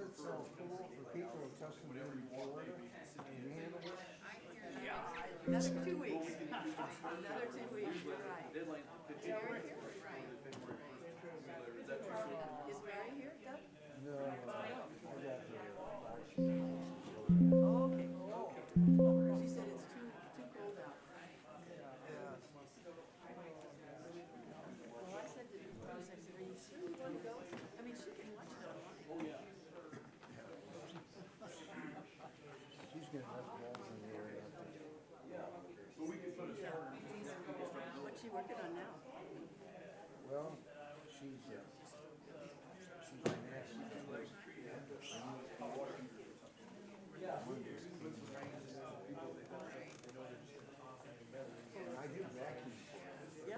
it so cool for people accustomed to living in Florida? Can you handle it? Yeah, another 2 weeks. Another 2 weeks, you're right. Is Mary here? Is Mary here, Doug? No, I got the Oh, okay. She said it's too cold out. Well, I said to Bruce, I said, are you sure you want to go? I mean, she can watch it online. She's getting enough balls in the area up there. What's she working on now? Well, she's a national person. I do vacuum. Yeah?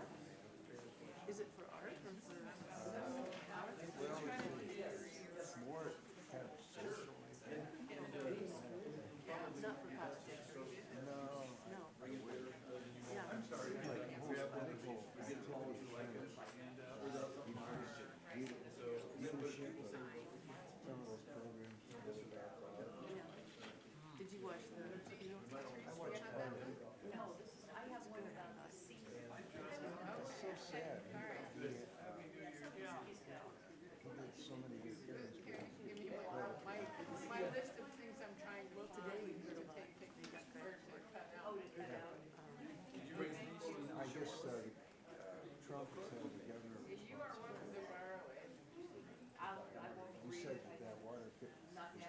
Is it for art or for? Well, it's more kind of social. It's not for politics. No. No. Yeah. Like most political activities, leadership of some of those programs. Yeah. Did you watch the? I watched part of it. No, this is. I have one about us. It's so sad. He did so many good things. My list of things I'm trying to Well, today we heard about they got credit for it. I guess Trump is head of the governor. You are one of the borrowers. He said that water was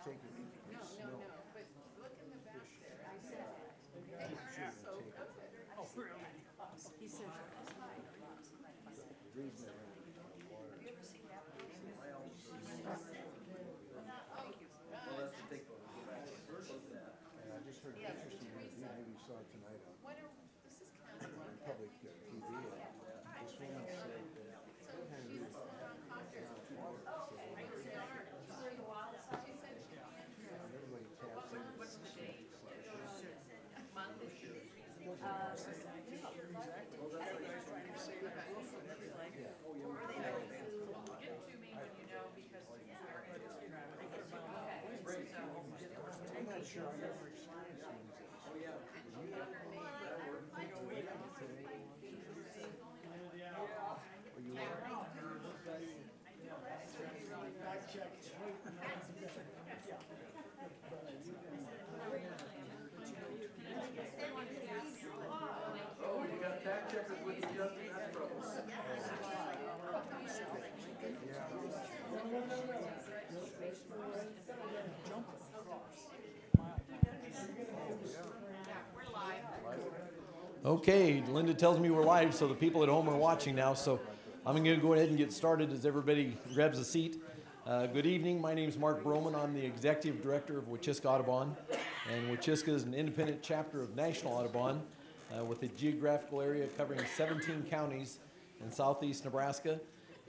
taken from No, snow. but look in the back there. I said they are so good. He said. The reason they ran out of water. And I just heard an interesting review, maybe you saw it tonight on This is kind of like public TV. This woman said that she's a strong contract. water. She said she can. Everybody taps in. What's the date? I'm not sure I ever experienced one of these. Are you Oh, you got fact checkers with you, Justin? That's trouble. Okay, Linda tells me we're live, so the people at home are watching now. So I'm going to go ahead and get started as everybody grabs a seat. Good evening. My name is Mark Broman. I'm the Executive Director of Wachiska Audubon. And Wachiska is an independent chapter of National Audubon with a geographical area covering 17 counties in southeast Nebraska.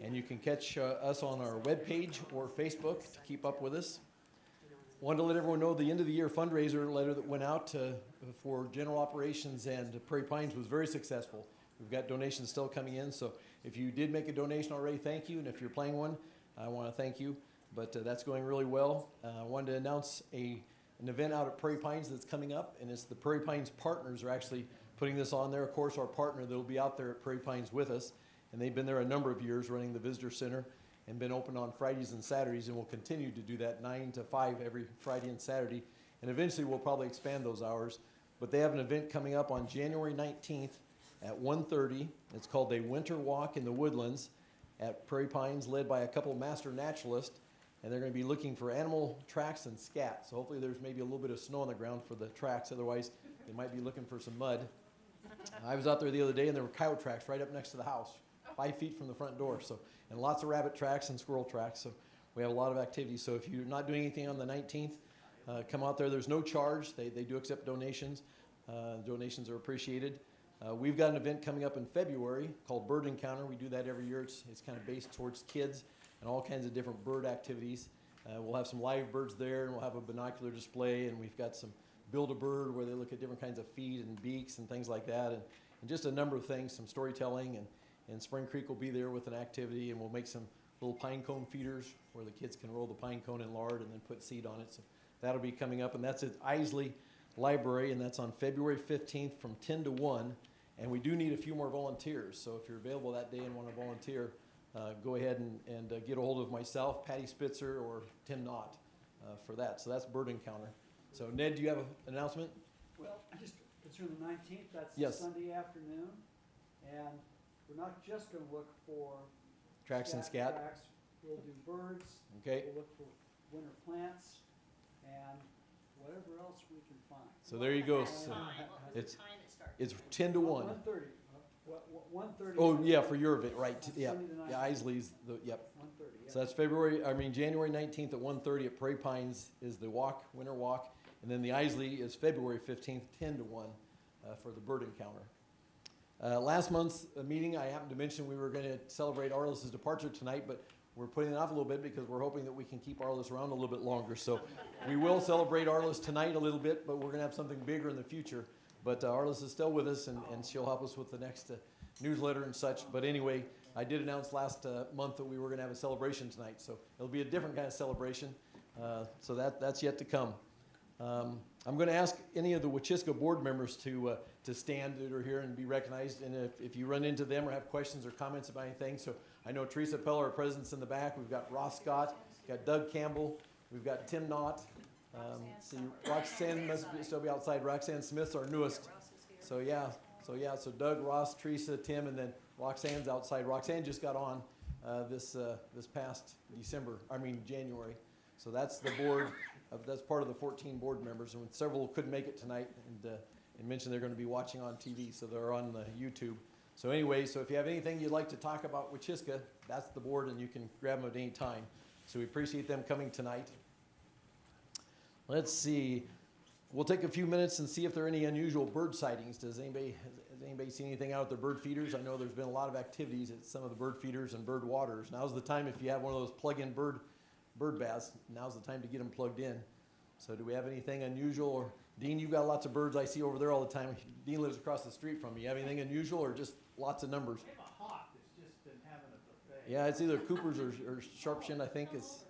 And you can catch us on our webpage or Facebook to keep up with us. Wanted to let everyone know the end of the year fundraiser letter that went out for general operations and Prairie Pines was very successful. We've got donations still coming in, so if you did make a donation already, thank you. And if you're planning one, I want to thank you. But that's going really well. I wanted to announce an event out at Prairie Pines that's coming up, and it's the Prairie Pines partners are actually putting this on there. Of course, our partner that will be out there at Prairie Pines with us, and they've been there a number of years running the visitor center and been open on Fridays and Saturdays, and will continue to do that 9 to 5 every Friday and Saturday. And eventually we'll probably expand those hours. But they have an event coming up on January 19th at 1:30. It's called a Winter Walk in the Woodlands at Prairie Pines, led by a couple of master naturalists. And they're going to be looking for animal tracks and scat. So hopefully there's maybe a little bit of snow on the ground for the tracks. Otherwise, they might be looking for some mud. I was out there the other day, and there were coyote tracks right up next to the house, 5 feet from the front door. So, and lots of rabbit tracks and squirrel tracks. So we have a lot of activities. So if you're not doing anything on the 19th, come out there. There's no charge. They do accept donations. Donations are appreciated. We've got an event coming up in February called Bird Encounter. We do that every year. It's kind of based towards kids and all kinds of different bird activities. We'll have some live birds there, and we'll have a binocular display, and we've got some Build-A-Bird where they look at different kinds of feet and beaks and things like that, and just a number of things, some storytelling, and Spring Creek will be there with an activity, and we'll make some little pine cone feeders where the kids can roll the pine cone in lard and then put seed on it. So that'll be coming up, and that's at Isley Library, and that's on February 15th from 10 to 1. And we do need a few more volunteers, so if you're available that day and want to volunteer, go ahead and get a hold of myself, Patty Spitzer, or Tim Knott for that. So that's bird encounter. So Ned, do you have an announcement? Well, just concerning the 19th, that's Yes. Sunday afternoon, and we're not just gonna look for Tracks and scat. tracks. We'll do birds, Okay. we'll look for winter plants, and whatever else we can find. So there you go. So it's 10 to 1. 1:30, 1:30. Oh yeah, for your event, right? On Yeah, Sunday the yeah. 19th. Isley's the yep. 1:30, yeah. So that's January 19th at 1:30 at Prairie Pines is the walk, winter walk, and then the Isley is February 15th, 10 to 1 for the bird encounter. Last month's meeting, I happened to mention we were going to celebrate Arliss's departure tonight, but we're putting it off a little bit because we're hoping that we can keep Arliss around a little bit longer. So we will celebrate Arliss tonight a little bit, but we're going to have something bigger in the future. But Arliss is still with us, and she'll help us with the next newsletter and such. But anyway, I did announce last month that we were going to have a celebration tonight. So it'll be a different kind of celebration. So that's yet to come. I'm going to ask any of the Wachiska board members to stand that are here and be recognized. And if you run into them or have questions or comments about anything. So I know Teresa Peller, our president's in the back. We've got Ross Scott, we've got Doug Campbell, we've got Tim Knott. See, Roxanne must still be outside. Roxanne Smith's our newest. So so Doug, Ross, Teresa, Tim, and then Roxanne's outside. Roxanne just got on this past January. So that's the board. That's part of the 14 board members, and several couldn't make it tonight, and mentioned they're going to be watching on TV, so they're on the YouTube. So anyway, so if you have anything you'd like to talk about Wachiska, that's the board, and you can grab them at any time. So we appreciate them coming tonight. Let's see. We'll take a few minutes and see if there are any unusual bird sightings. Has anybody seen anything out at their bird feeders? I know there's been a lot of activities at some of the bird feeders and bird waters. Now's the time, if you have one of those plug-in bird baths, now's the time to get them plugged in. So do we have anything unusual? Or Dean, you've got lots of birds I see over there all the time. Dean lives across the street from me. You have anything unusual or just lots of numbers? We have a hawk that's just been having a buffet. Yeah, it's either Cooper's or Sharpshin, I think. It's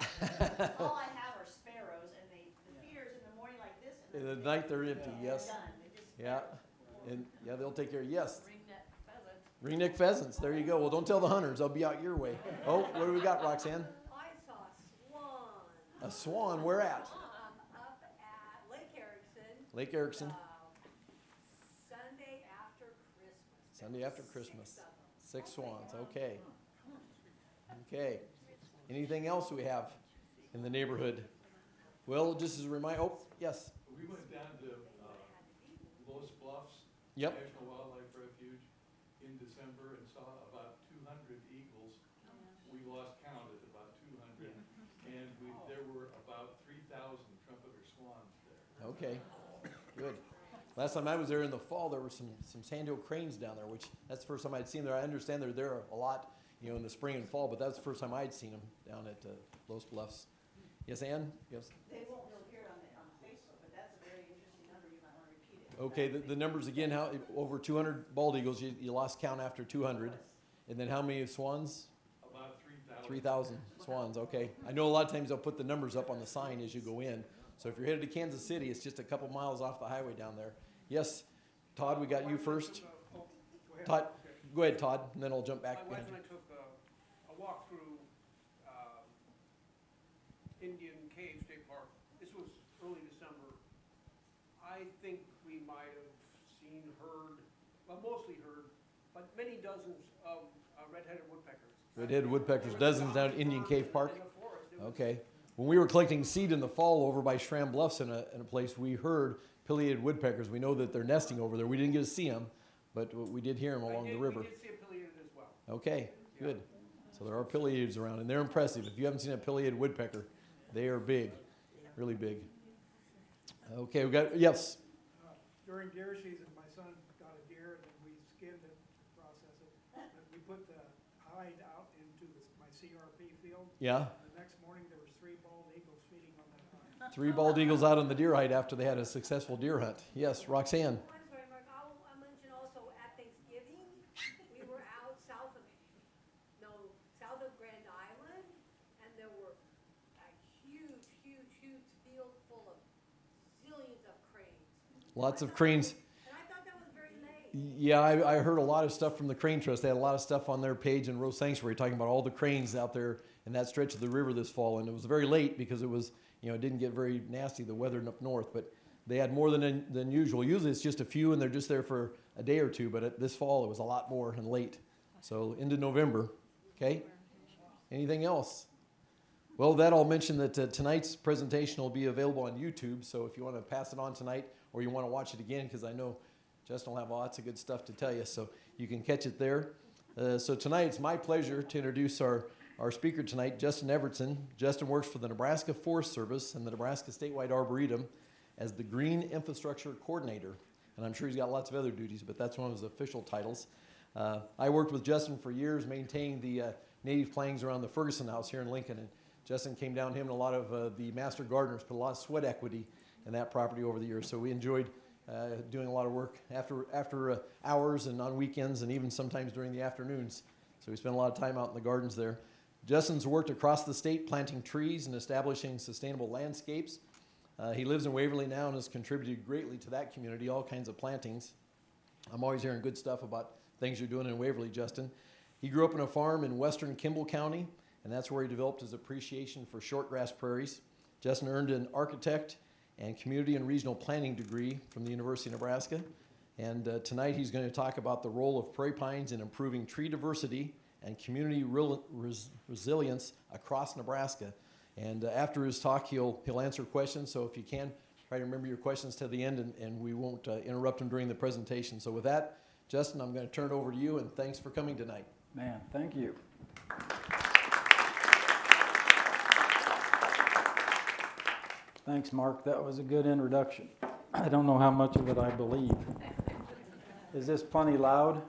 All I have are sparrows, and the feeders in the morning like this, and in the night they're empty, yes. done. They just Yeah. And yeah, they'll take care. Yes. ringneck pheasants. Ringneck pheasants. There you go. Well, don't tell the hunters. They'll be out your way. Oh, what do we got, Roxanne? I saw swan. A swan. Where at? Up at Lake Erickson. Lake Erickson. Sunday after Christmas. Sunday after Christmas. 6 of them. 6 swans. Okay. Okay. Anything else we have in the neighborhood? Well, just as a reminder. Oh, yes. We went down to Los Bluffs Yep. National Wildlife Refuge in December and saw about 200 eagles. We lost count at about 200, and there were about 3,000 trumpeter swans there. Okay. Good. Last time I was there in the fall, there were some sandhill cranes down there, which that's the first time I'd seen them there. I understand they're there a lot, in the spring and fall, but that's the first time I'd seen them down at Los Bluffs. Yes, Ann? Yes. They won't appear on Facebook, but that's a very interesting number. You might want to repeat it. Okay, the numbers again, how over 200 bald eagles, you lost count after 200. And then how many swans? About 3,000. 3,000 swans, okay. I know a lot of times they'll put the numbers up on the sign as you go in. So if you're headed to Kansas City, it's just a couple miles off the highway down there. Yes, Todd, we got you first. Todd, go ahead, Todd, and then I'll jump back. My wife and I took a walk through Indian Cave State Park. This was early December. I think we might have seen, heard, well, mostly heard, but many dozens of red-headed woodpeckers. Red-headed woodpeckers, dozens down at Indian Cave Park. In the forest. It was- Okay. When we were collecting seed in the fall over by Schramm Bluffs in a place, we heard pileated woodpeckers. We know that they're nesting over there. We didn't get to see them, but we did hear them along the river. We did see a pileated as well. Okay, good. So there are pileateds around, and they're impressive. If you haven't seen a pileated woodpecker, they are big, really big. Okay, we got, yes. During deer season, my son got a deer, and then we skinned it to process it. And we put the hide out into my CRP field. Yeah, And the next morning, there was 3 bald eagles feeding on that hide. 3 bald eagles out on the deer hide after they had a successful deer hunt. Yes, Roxanne. I'm sorry, Mark, I'll mention also at Thanksgiving, we were out south of Grand Lots of cranes. And I thought that was very late. Yeah, I heard a lot of stuff from the Crane Trust. They had a lot of stuff on their page in Rose Sanctuary talking about all the cranes out there in that stretch of the river this fall. And it was very late because it was, it didn't get very nasty, the weather up north. But they had more than usual. Usually it's just a few and they're just there for a day or two. But this fall it was a lot more and late. So into November. Okay? Anything else? Well, that I'll mention that tonight's presentation will be available on YouTube. So if you want to pass it on tonight or you want to watch it again, because I know Justin will have lots of good stuff to tell you, so you can catch it there. So tonight it's my pleasure to introduce our speaker tonight, Justin Evertson. Justin works for the Nebraska Forest Service and the Nebraska Statewide Arboretum as the Green Infrastructure Coordinator. And I'm sure he's got lots of other duties, but that's one of his official titles. I worked with Justin for years maintaining the native plantings around the Ferguson House here in Lincoln. And Justin came down, him and a lot of the master gardeners put a lot of sweat equity in that property over the years. So we enjoyed doing a lot of work after hours and on weekends and even sometimes during the afternoons. So we spent a lot of time out in the gardens there. Justin's worked across the state planting trees and establishing sustainable landscapes. He lives in Waverly now and has contributed greatly to that community, all kinds of plantings. I'm always hearing good stuff about things you're doing in Waverly, Justin. He grew up on a farm in western Kimball County, and that's where he developed his appreciation for shortgrass prairies. Justin earned an architect and community and regional planning degree from the University of Nebraska. And tonight he's going to talk about the role of prairie pines in improving tree diversity and community resilience across Nebraska. And after his talk, he'll answer questions. So if you can, try to remember your questions to the end, and we won't interrupt him during the presentation. So with that, Justin, I'm going to turn it over to you, and thanks for coming tonight. Man, thank you. Thanks, Mark. That was a good introduction. I don't know how much of it I believe. Is this plenty loud?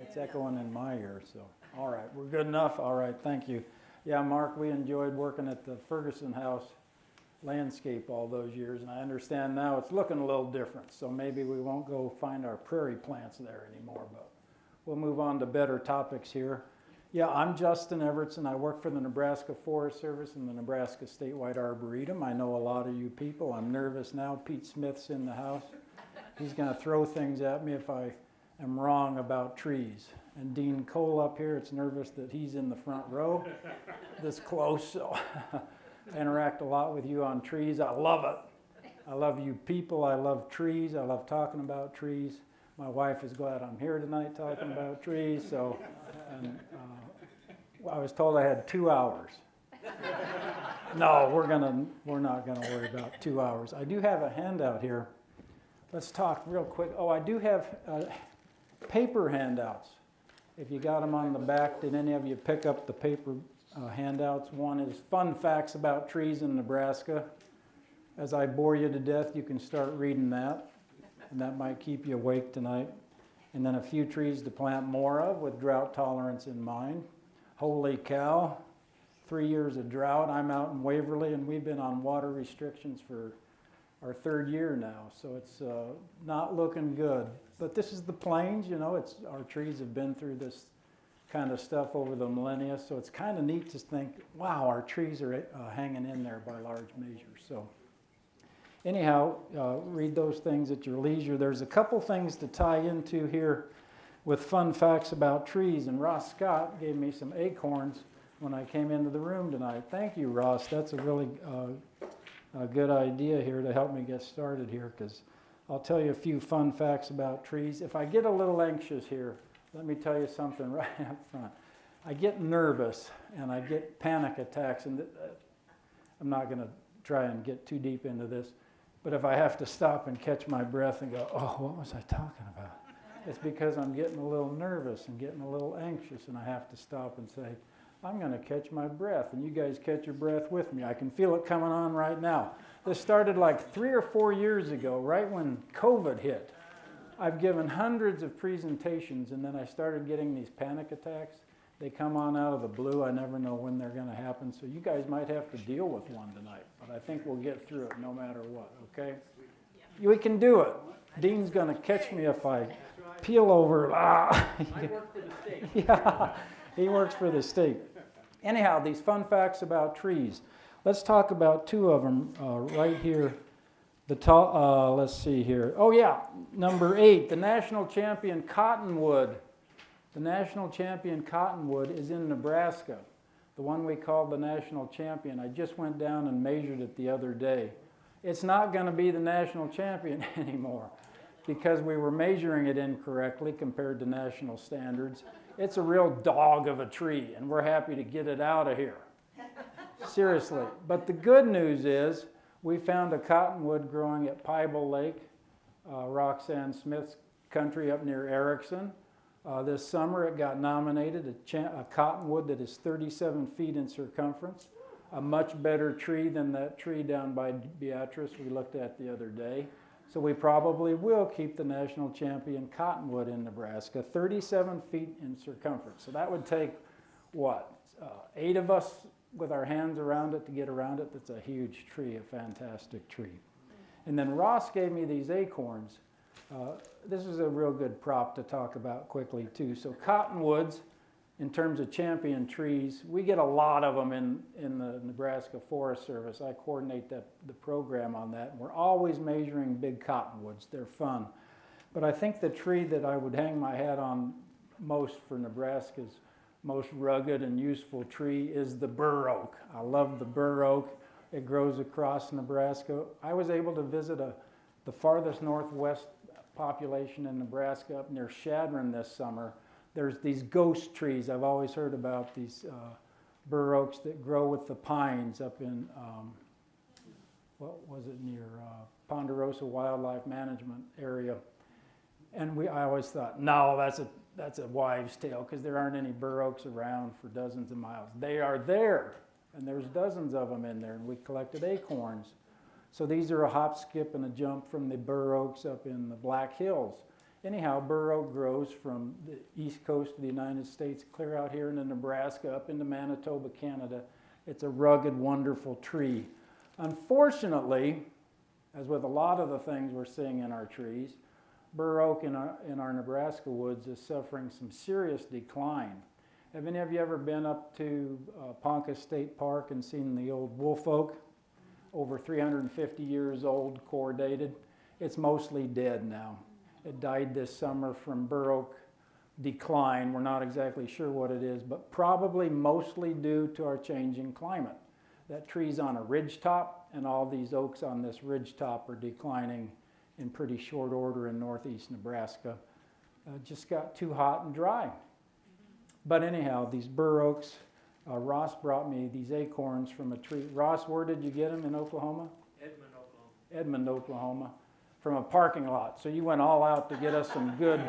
It's echoing in my ear, so. All right, we're good enough? All right, thank you. Yeah, Mark, we enjoyed working at the Ferguson House landscape all those years, and I understand now it's looking a little different, so maybe we won't go find our prairie plants there anymore, but we'll move on to better topics here. Yeah, I'm Justin Evertson. I work for the Nebraska Forest Service and the Nebraska Statewide Arboretum. I know a lot of you people. I'm nervous now. Pete Smith's in the house. He's going to throw things at me if I am wrong about trees. And Dean Cole up here, it's nervous that he's in the front row this close. So I interact a lot with you on trees. I love it. I love you people. I love trees. I love talking about trees. My wife is glad I'm here tonight talking about trees. So, and, I was told I had 2 hours. No, we're not gonna worry about 2 hours. I do have a handout here. Let's talk real quick. Oh, I do have paper handouts. If you got them on the back, did any of you pick up the paper handouts? One is fun facts about trees in Nebraska. As I bore you to death, you can start reading that, and that might keep you awake tonight. And then a few trees to plant more of with drought tolerance in mind. Holy cow, 3 years of drought. I'm out in Waverly, and we've been on water restrictions for our 3rd year now, so it's not looking good. But this is the plains, our trees have been through this kind of stuff over the millennia, so it's kind of neat to think, wow, our trees are hanging in there by large measures. So anyhow, read those things at your leisure. There's a couple things to tie into here with fun facts about trees, and Ross Scott gave me some acorns when I came into the room tonight. Thank you, Ross. That's a really good idea here to help me get started here, because I'll tell you a few fun facts about trees. If I get a little anxious here, let me tell you something right up front. I get nervous and I get panic attacks, and I'm not going to try and get too deep into this, but if I have to stop and catch my breath and go, oh, what was I talking about? It's because I'm getting a little nervous and getting a little anxious, and I have to stop and say, I'm going to catch my breath, and you guys catch your breath with me. I can feel it coming on right now. This started like 3 or 4 years ago, right when COVID hit. I've given hundreds of presentations, and then I started getting these panic attacks. They come on out of the blue. I never know when they're going to happen, so you guys might have to deal with one tonight, but I think we'll get through it no matter what, okay? We can do it. Dean's going to catch me if I peel over. I work for the state. Yeah, he works for the state. Anyhow, these fun facts about trees. Let's talk about 2 of them right here Let's see here. Oh yeah, number 8, the national champion cottonwood. The national champion cottonwood is in Nebraska. The one we call the national champion. I just went down and measured it the other day. It's not going to be the national champion anymore because we were measuring it incorrectly compared to national standards. It's a real dog of a tree, and we're happy to get it out of here. Seriously. But the good news is we found a cottonwood growing at Pybel Lake, Roxanne Smith's country up near Erickson. This summer it got nominated, a cottonwood that is 37 feet in circumference, a much better tree than that tree down by Beatrice we looked at the other day. So we probably will keep the national champion cottonwood in Nebraska, 37 feet in circumference. So that would take, what, 8 of us with our hands around it to get around it. That's a huge tree, a fantastic tree. And then Ross gave me these acorns. This is a real good prop to talk about quickly too. So cottonwoods, in terms of champion trees, we get a lot of them in the Nebraska Forest Service. I coordinate the program on that. We're always measuring big cottonwoods. They're fun. But I think the tree that I would hang my hat on most for Nebraska's most rugged and useful tree is the bur oak. I love the bur oak. It grows across Nebraska. I was able to visit the farthest northwest population in Nebraska up near Shadron this summer. There's these ghost trees. I've always heard about these bur oaks that grow with the pines up in, what was it, near Ponderosa Wildlife Management area. And I always thought, no, that's a wives' tale because there aren't any bur oaks around for dozens of miles. They are there, and there's dozens of them in there, and we collected acorns. So these are a hop, skip, and a jump from the bur oaks up in the Black Hills. Anyhow, bur oak grows from the east coast of the United States, clear out here into Nebraska, up into Manitoba, Canada. It's a rugged, wonderful tree. Unfortunately, as with a lot of the things we're seeing in our trees, bur oak in our Nebraska woods is suffering some serious decline. Have any of you ever been up to Ponca State Park and seen the old wolf oak? Over 350 years old, core dated. It's mostly dead now. It died this summer from bur oak decline. We're not exactly sure what it is, but probably mostly due to our changing climate. That tree's on a ridge top, and all these oaks on this ridge top are declining in pretty short order in northeast Nebraska. Just got too hot and dry. But anyhow, these bur oaks, Ross brought me these acorns from a tree. Ross, where did you get them in Oklahoma? Edmond, Oklahoma. Edmond, Oklahoma. From a parking lot. So you went all out to get us some good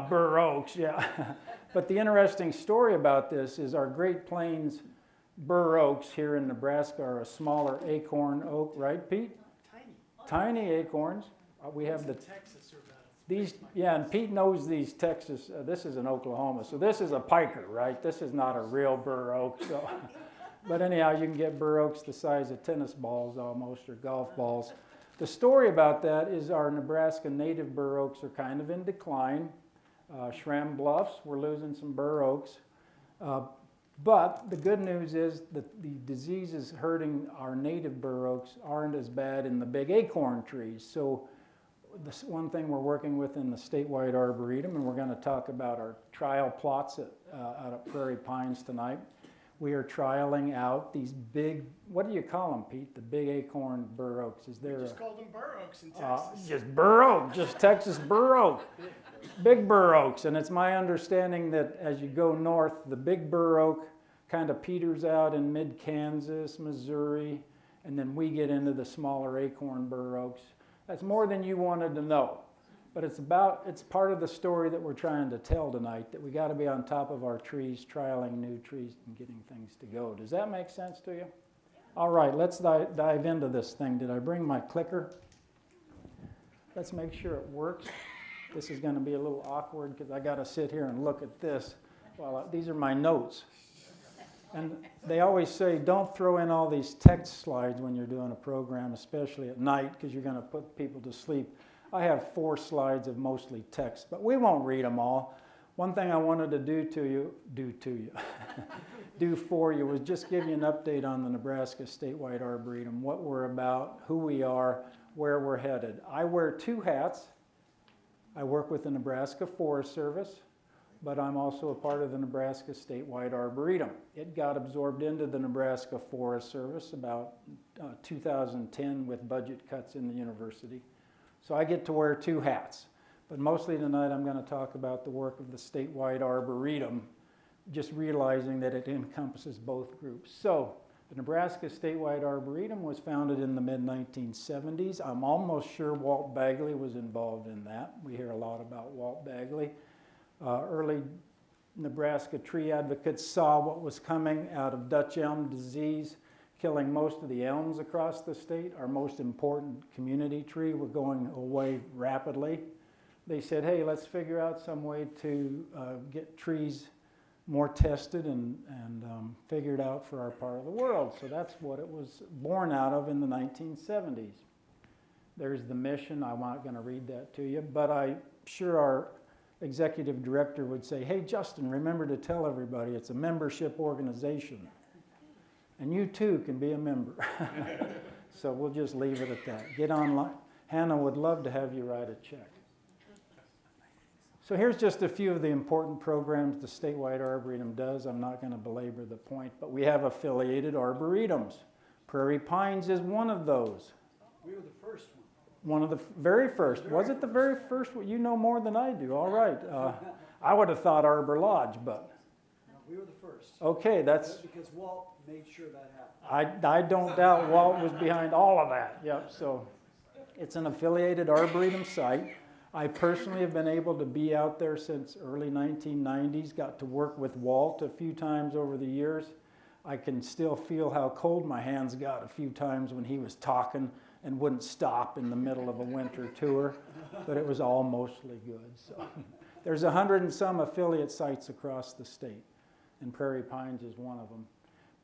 bur oaks, yeah. But the interesting story about this is our Great Plains bur oaks here in Nebraska are a smaller acorn oak, right, Pete? Tiny acorns. We have the Texas or these, yeah, and Pete knows these Texas. This is in Oklahoma, so this is a piker, right? This is not a real bur oak. So, but anyhow, you can get bur oaks the size of tennis balls almost, or golf balls. The story about that is our Nebraska native bur oaks are kind of in decline. Schramm Bluffs, we're losing some bur oaks. But the good news is that the diseases hurting our native bur oaks aren't as bad in the big acorn trees. So this one thing we're working with in the statewide arboretum, and we're going to talk about our trial plots out at Prairie Pines tonight. We are trialing out these big, what do you call them, Pete? The big acorn bur oaks. Is there? We just called them bur oaks in Texas. Just bur oak, just Texas bur oak. Big bur oaks, and it's my understanding that as you go north, the big bur oak kind of peters out in mid-Kansas, Missouri, and then we get into the smaller acorn bur oaks. That's more than you wanted to know. But it's part of the story that we're trying to tell tonight, that we got to be on top of our trees, trialing new trees and getting things to go. Does that make sense to you? All right, let's dive into this thing. Did I bring my clicker? Let's make sure it works. This is going to be a little awkward because I got to sit here and look at this. These are my notes. And they always say, don't throw in all these text slides when you're doing a program, especially at night, because you're going to put people to sleep. I have 4 slides of mostly text, but we won't read them all. One thing I wanted to do for you was just give you an update on the Nebraska Statewide Arboretum, what we're about, who we are, where we're headed. I wear two hats. I work with the Nebraska Forest Service, but I'm also a part of the Nebraska Statewide Arboretum. It got absorbed into the Nebraska Forest Service about 2010 with budget cuts in the university. So I get to wear two hats. But mostly tonight I'm going to talk about the work of the Statewide Arboretum, just realizing that it encompasses both groups. So the Nebraska Statewide Arboretum was founded in the mid-1970s. I'm almost sure Walt Bagley was involved in that. We hear a lot about Walt Bagley. Early Nebraska tree advocates saw what was coming out of Dutch elm disease, killing most of the elms across the state. Our most important community tree were going away rapidly. They said, hey, let's figure out some way to get trees more tested and figured out for our part of the world. So that's what it was born out of in the 1970s. There's the mission. I'm not going to read that to you, but I'm sure our executive director would say, hey, Justin, remember to tell everybody it's a membership organization. And you too can be a member. So we'll just leave it at that. Get online. Hannah would love to have you write a check. So here's just a few of the important programs the Statewide Arboretum does. I'm not going to belabor the point, but we have affiliated arboretums. Prairie Pines is one of those. We were the first one. One of the very first. Was it the very first one? You know more than I do. All right. I would have thought Arbor Lodge, but. No, we were the first. Okay, that's. Because Walt made sure that happened. I don't doubt Walt was behind all of that. Yep. So it's an affiliated arboretum site. I personally have been able to be out there since early 1990s, got to work with Walt a few times over the years. I can still feel how cold my hands got a few times when he was talking and wouldn't stop in the middle of a winter tour, but it was all mostly good. So there's 100 and some affiliate sites across the state, and Prairie Pines is one of them.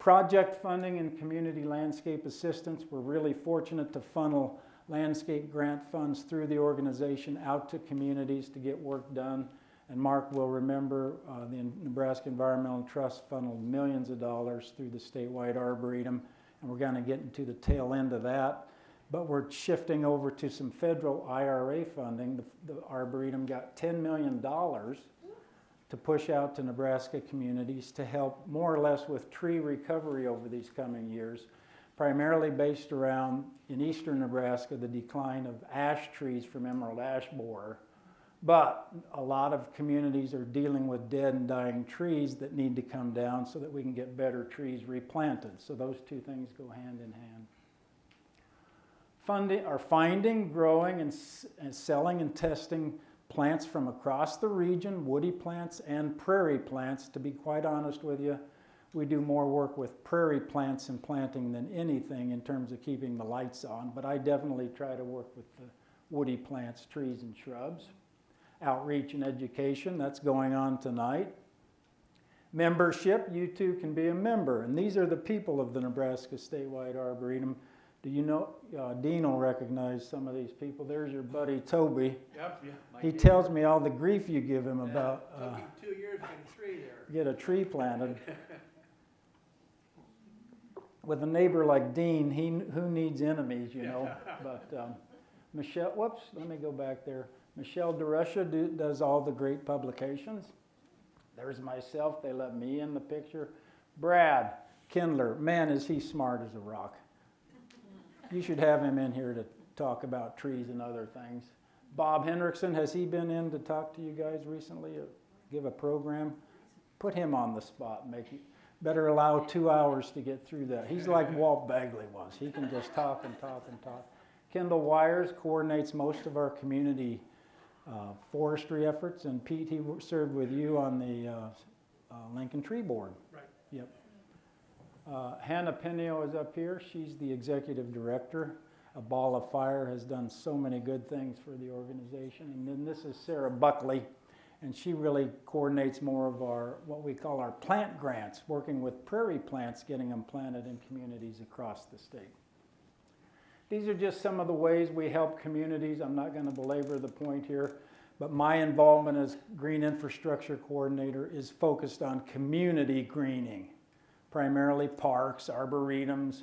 Project funding and community landscape assistance, we're really fortunate to funnel landscape grant funds through the organization out to communities to get work done. And Mark will remember the Nebraska Environmental Trust funneled millions of dollars through the Statewide Arboretum, and we're going to get into the tail end of that. But we're shifting over to some federal IRA funding. The Arboretum got $10 million to push out to Nebraska communities to help more or less with tree recovery over these coming years, primarily based around, in eastern Nebraska, the decline of ash trees from emerald ash borer. But a lot of communities are dealing with dead and dying trees that need to come down so that we can get better trees replanted. So those two things go hand in hand. Finding, growing, and selling and testing plants from across the region, woody plants and prairie plants. To be quite honest with you, we do more work with prairie plants and planting than anything in terms of keeping the lights on, but I definitely try to work with the woody plants, trees, and shrubs. Outreach and education, that's going on tonight. Membership, you too can be a member, and these are the people of the Nebraska Statewide Arboretum. Do you know, Dean will recognize some of these people. There's your buddy Toby. Yep, yeah. He tells me all the grief you give him about Took him 2 years to get a tree there. get a tree planted. With a neighbor like Dean, who needs enemies, you know? But Michelle, whoops, let me go back there. Michelle DeRusha does all the great publications. There's myself, they let me in the picture. Brad Kindler, man, is he smart as a rock. You should have him in here to talk about trees and other things. Bob Hendrickson, has he been in to talk to you guys recently or give a program? Put him on the spot, better allow 2 hours to get through that. He's like Walt Bagley was. He can just talk and talk and talk. Kendall Wires coordinates most of our community forestry efforts, and Pete, he served with you on the Lincoln Tree Board. Right. Yep. Hannah Pinio is up here. She's the executive director. A Ball of Fire has done so many good things for the organization. And then this is Sarah Buckley, and she really coordinates more of our, what we call our plant grants, working with prairie plants, getting them planted in communities across the state. These are just some of the ways we help communities. I'm not going to belabor the point here, but my involvement as Green Infrastructure Coordinator is focused on community greening, primarily parks, arboretums,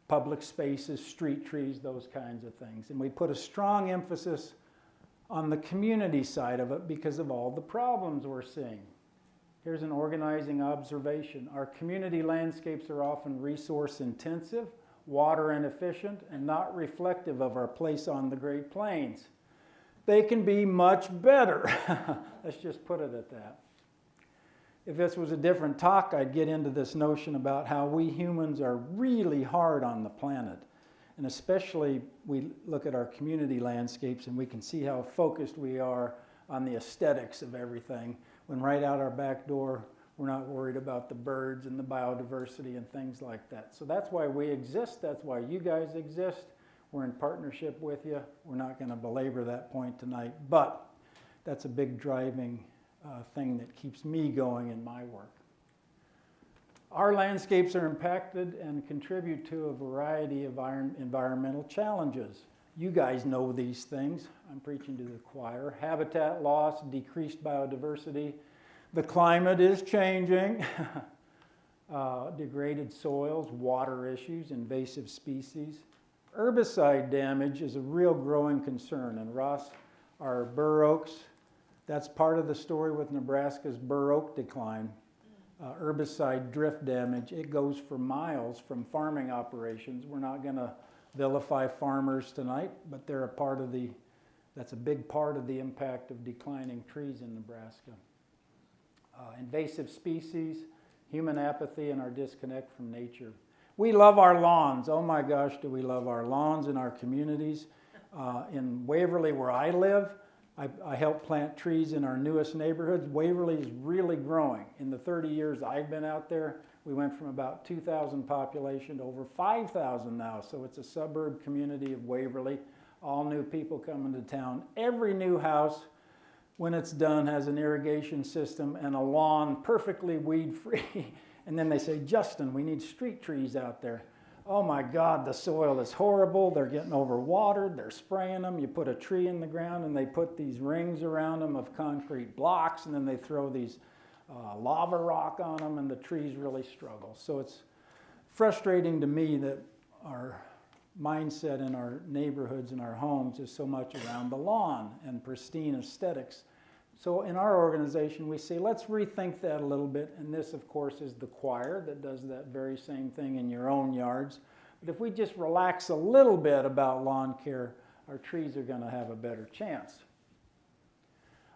public spaces, street trees, those kinds of things. And we put a strong emphasis on the community side of it because of all the problems we're seeing. Here's an organizing observation. Our community landscapes are often resource intensive, water inefficient, and not reflective of our place on the Great Plains. They can be much better. Let's just put it at that. If this was a different talk, I'd get into this notion about how we humans are really hard on the planet. And especially we look at our community landscapes and we can see how focused we are on the aesthetics of everything, when right out our back door, we're not worried about the birds and the biodiversity and things like that. So that's why we exist. That's why you guys exist. We're in partnership with you. We're not going to belabor that point tonight, but that's a big driving thing that keeps me going in my work. Our landscapes are impacted and contribute to a variety of environmental challenges. You guys know these things. I'm preaching to the choir. Habitat loss, decreased biodiversity. The climate is changing. Degraded soils, water issues, invasive species. Herbicide damage is a real growing concern. And Ross, our bur oaks, that's part of the story with Nebraska's bur oak decline. Herbicide drift damage, it goes for miles from farming operations. We're not going to vilify farmers tonight, but they're a part of that's a big part of the impact of declining trees in Nebraska. Invasive species, human apathy, and our disconnect from nature. We love our lawns. Oh my gosh, do we love our lawns in our communities. In Waverly, where I live, I help plant trees in our newest neighborhoods. Waverly is really growing. In the 30 years I've been out there, we went from about 2,000 population to over 5,000 now. So it's a suburb community of Waverly. All new people coming to town. Every new house, when it's done, has an irrigation system and a lawn perfectly weed-free. And then they say, Justin, we need street trees out there. Oh my God, the soil is horrible. They're getting overwatered. They're spraying them. You put a tree in the ground and they put these rings around them of concrete blocks, and then they throw these lava rock on them, and the trees really struggle. So it's frustrating to me that our mindset in our neighborhoods and our homes is so much around the lawn and pristine aesthetics. So in our organization, we say, let's rethink that a little bit. And this, of course, is the choir that does that very same thing in your own yards. But if we just relax a little bit about lawn care, our trees are going to have a better chance.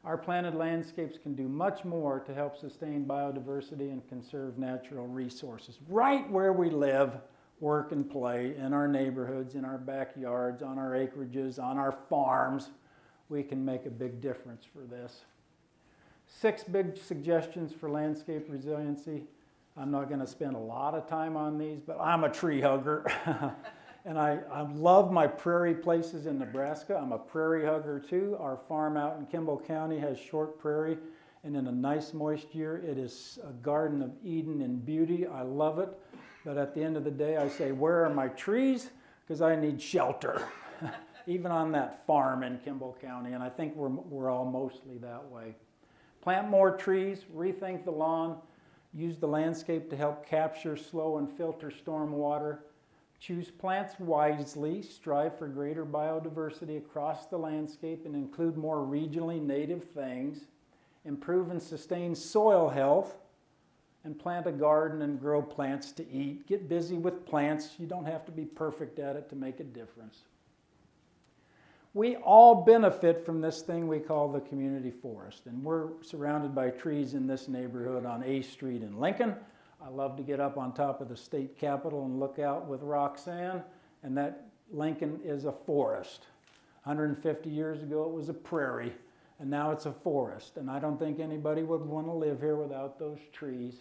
Our planted landscapes can do much more to help sustain biodiversity and conserve natural resources. Right where we live, work, and play, in our neighborhoods, in our backyards, on our acreages, on our farms, we can make a big difference for this. 6 big suggestions for landscape resiliency. I'm not going to spend a lot of time on these, but I'm a tree hugger. And I love my prairie places in Nebraska. I'm a prairie hugger too. Our farm out in Kimball County has short prairie, and in a nice moist year, it is a garden of Eden in beauty. I love it. But at the end of the day, I say, where are my trees? Because I need shelter. Even on that farm in Kimball County, and I think we're all mostly that way. Plant more trees, rethink the lawn, use the landscape to help capture, slow, and filter storm water. Choose plants wisely, strive for greater biodiversity across the landscape and include more regionally native things. Improve and sustain soil health, and plant a garden and grow plants to eat. Get busy with plants. You don't have to be perfect at it to make a difference. We all benefit from this thing we call the community forest, and we're surrounded by trees in this neighborhood on A Street in Lincoln. I love to get up on top of the state capitol and look out with Roxanne, and that Lincoln is a forest. 150 years ago it was a prairie, and now it's a forest, and I don't think anybody would want to live here without those trees.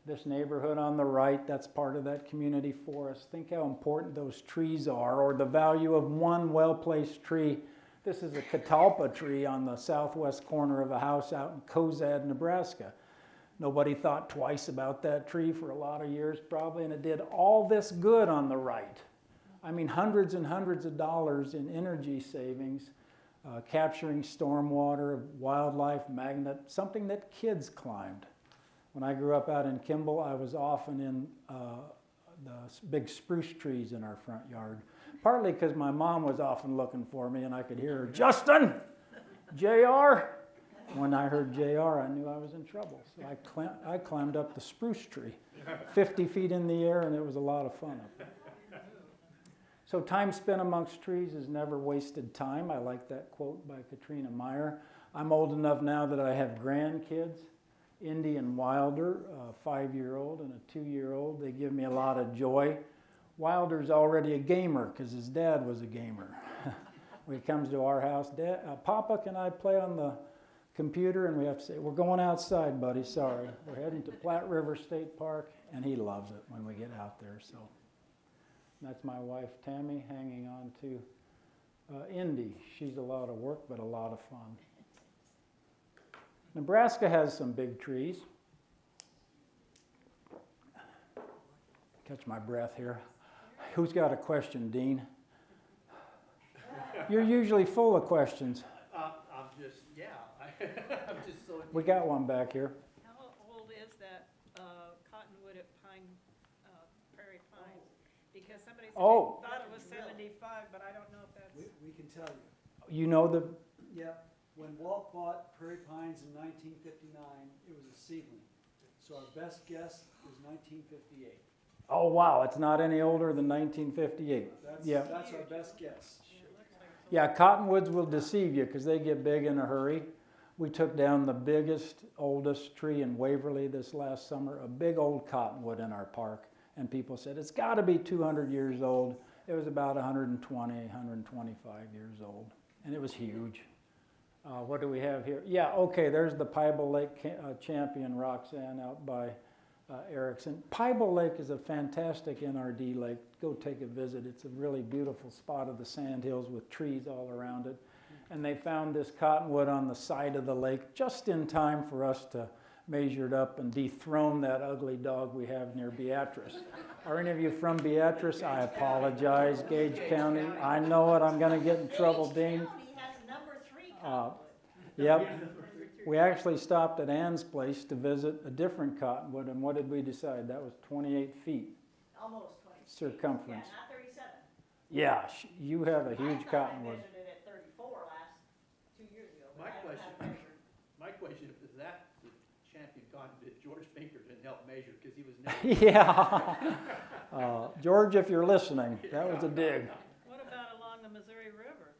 This neighborhood on the right, that's part of that community forest. Think how important those trees are, or the value of one well-placed tree. This is a catalpa tree on the southwest corner of a house out in Cozad, Nebraska. Nobody thought twice about that tree for a lot of years probably, and it did all this good on the right. I mean, hundreds and hundreds of dollars in energy savings, capturing stormwater, wildlife magnet, something that kids climbed. When I grew up out in Kimball, I was often in big spruce trees in our front yard. Partly because my mom was often looking for me and I could hear her, Justin, JR. When I heard JR, I knew I was in trouble. So I climbed up the spruce tree, 50 feet in the air, and it was a lot of fun up there. So time spent amongst trees is never wasted time. I like that quote by Katrina Meyer. I'm old enough now that I have grandkids, Indy and Wilder, a 5-year-old and a 2-year-old. They give me a lot of joy. Wilder's already a gamer because his dad was a gamer. When he comes to our house, Papa, can I play on the computer? And we have to say, we're going outside, buddy, sorry. We're heading to Platte River State Park, and he loves it when we get out there. So that's my wife, Tammy, hanging on to Indy. She's a lot of work, but a lot of fun. Nebraska has some big trees. Catch my breath here. Who's got a question, Dean? You're usually full of questions. I'm just, yeah, I'm just so. We got one back here. How old is that cottonwood at Prairie Pines? Because somebody said Oh. they thought it was 75, but I don't know if that's. We can tell you. You know the, Yep, when Walt bought Prairie Pines in 1959, it was a seedling. So our best guess is 1958. oh wow, it's not any older than 1958. That's our best guess. Yeah, cottonwoods will deceive you because they get big in a hurry. We took down the biggest, oldest tree in Waverly this last summer, a big old cottonwood in our park. And people said, it's got to be 200 years old. It was about 120, 125 years old. And it was huge. What do we have here? Yeah, okay, there's the Pybel Lake champion, Roxanne, out by Erickson. Pybel Lake is a fantastic NRD lake. Go take a visit. It's a really beautiful spot of the sandhills with trees all around it. And they found this cottonwood on the side of the lake just in time for us to measure it up and dethrone that ugly dog we have near Beatrice. Are any of you from Beatrice? I apologize, Gage County. I know it, I'm gonna get in trouble, Dean. County has number 3 cottonwood. Yep. We actually stopped at Ann's place to visit a different cottonwood, and what did we decide? That was 28 feet Almost 20. circumference. Yeah, not 37. Yeah, you have a I huge thought I cottonwood. measured it at 34 last 2 years ago. but My I haven't had question- it measured. My question is that the champion cottonwood, George Pinker didn't help measure because he was never. Yeah. George, if you're listening, that was a dig. What about along the Missouri River?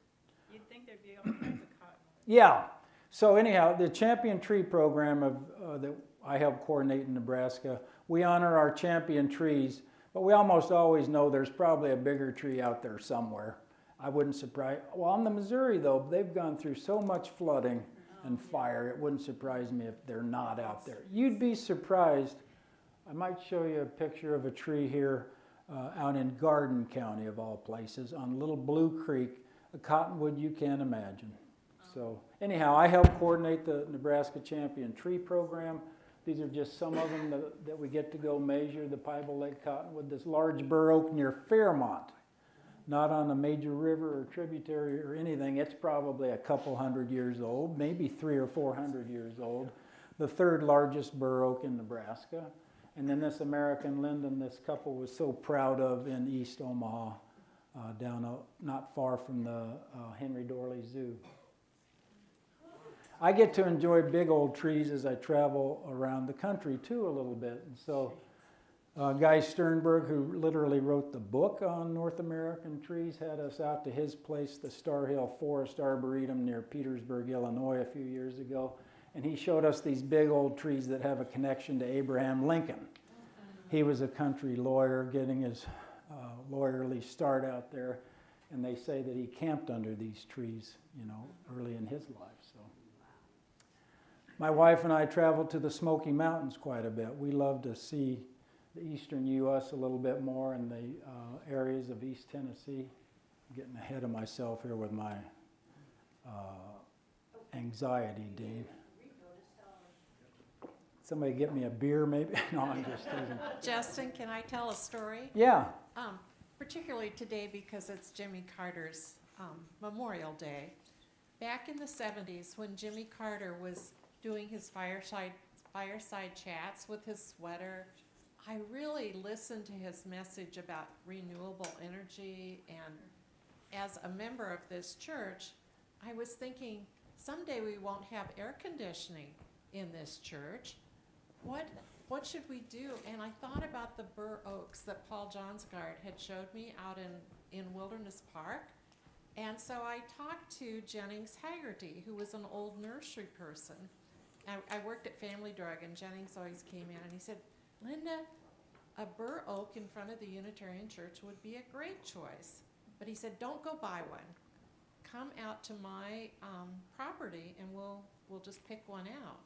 You'd think there'd be all kinds of cottonwood. Yeah. So anyhow, the champion tree program that I help coordinate in Nebraska, we honor our champion trees, but we almost always know there's probably a bigger tree out there somewhere. I wouldn't surprise. Well, on the Missouri though, they've gone through so much flooding and fire, it wouldn't surprise me if they're not out there. You'd be surprised. I might show you a picture of a tree here out in Garden County of all places on Little Blue Creek, a cottonwood you can't imagine. So anyhow, I help coordinate the Nebraska Champion Tree Program. These are just some of them that we get to go measure. The Pybel Lake cottonwood, this large bur oak near Fairmont, not on a major river or tributary or anything. It's probably a couple hundred years old, maybe 300 or 400 years old. The third largest bur oak in Nebraska. And then this American linden, this couple was so proud of in East Omaha, down not far from the Henry Dorley Zoo. I get to enjoy big old trees as I travel around the country too a little bit. And so Guy Sternberg, who literally wrote the book on North American trees, had us out to his place, the Star Hill Forest Arboretum near Petersburg, Illinois, a few years ago. And he showed us these big old trees that have a connection to Abraham Lincoln. He was a country lawyer getting his lawyerly start out there. And they say that he camped under these trees, you know, early in his life. So, my wife and I travel to the Smoky Mountains quite a bit. We love to see the eastern U.S. a little bit more and the areas of East Tennessee. I'm getting ahead of myself here with my anxiety, Dean. Somebody get me a beer, maybe? No, I'm just teasing. Justin, can I tell a story? Yeah. Particularly today because it's Jimmy Carter's Memorial Day. Back in the 70s when Jimmy Carter was doing his fireside chats with his sweater, I really listened to his message about renewable energy, and as a member of this church, I was thinking, someday we won't have air conditioning in this church. What should we do? And I thought about the bur oaks that Paul Johnsgaard had showed me out in Wilderness Park. And so I talked to Jennings Haggerty, who was an old nursery person. I worked at Family Drug, and Jennings always came in and he said, Linda, a bur oak in front of the Unitarian Church would be a great choice. But he said, don't go buy one. Come out to my property and we'll just pick one out.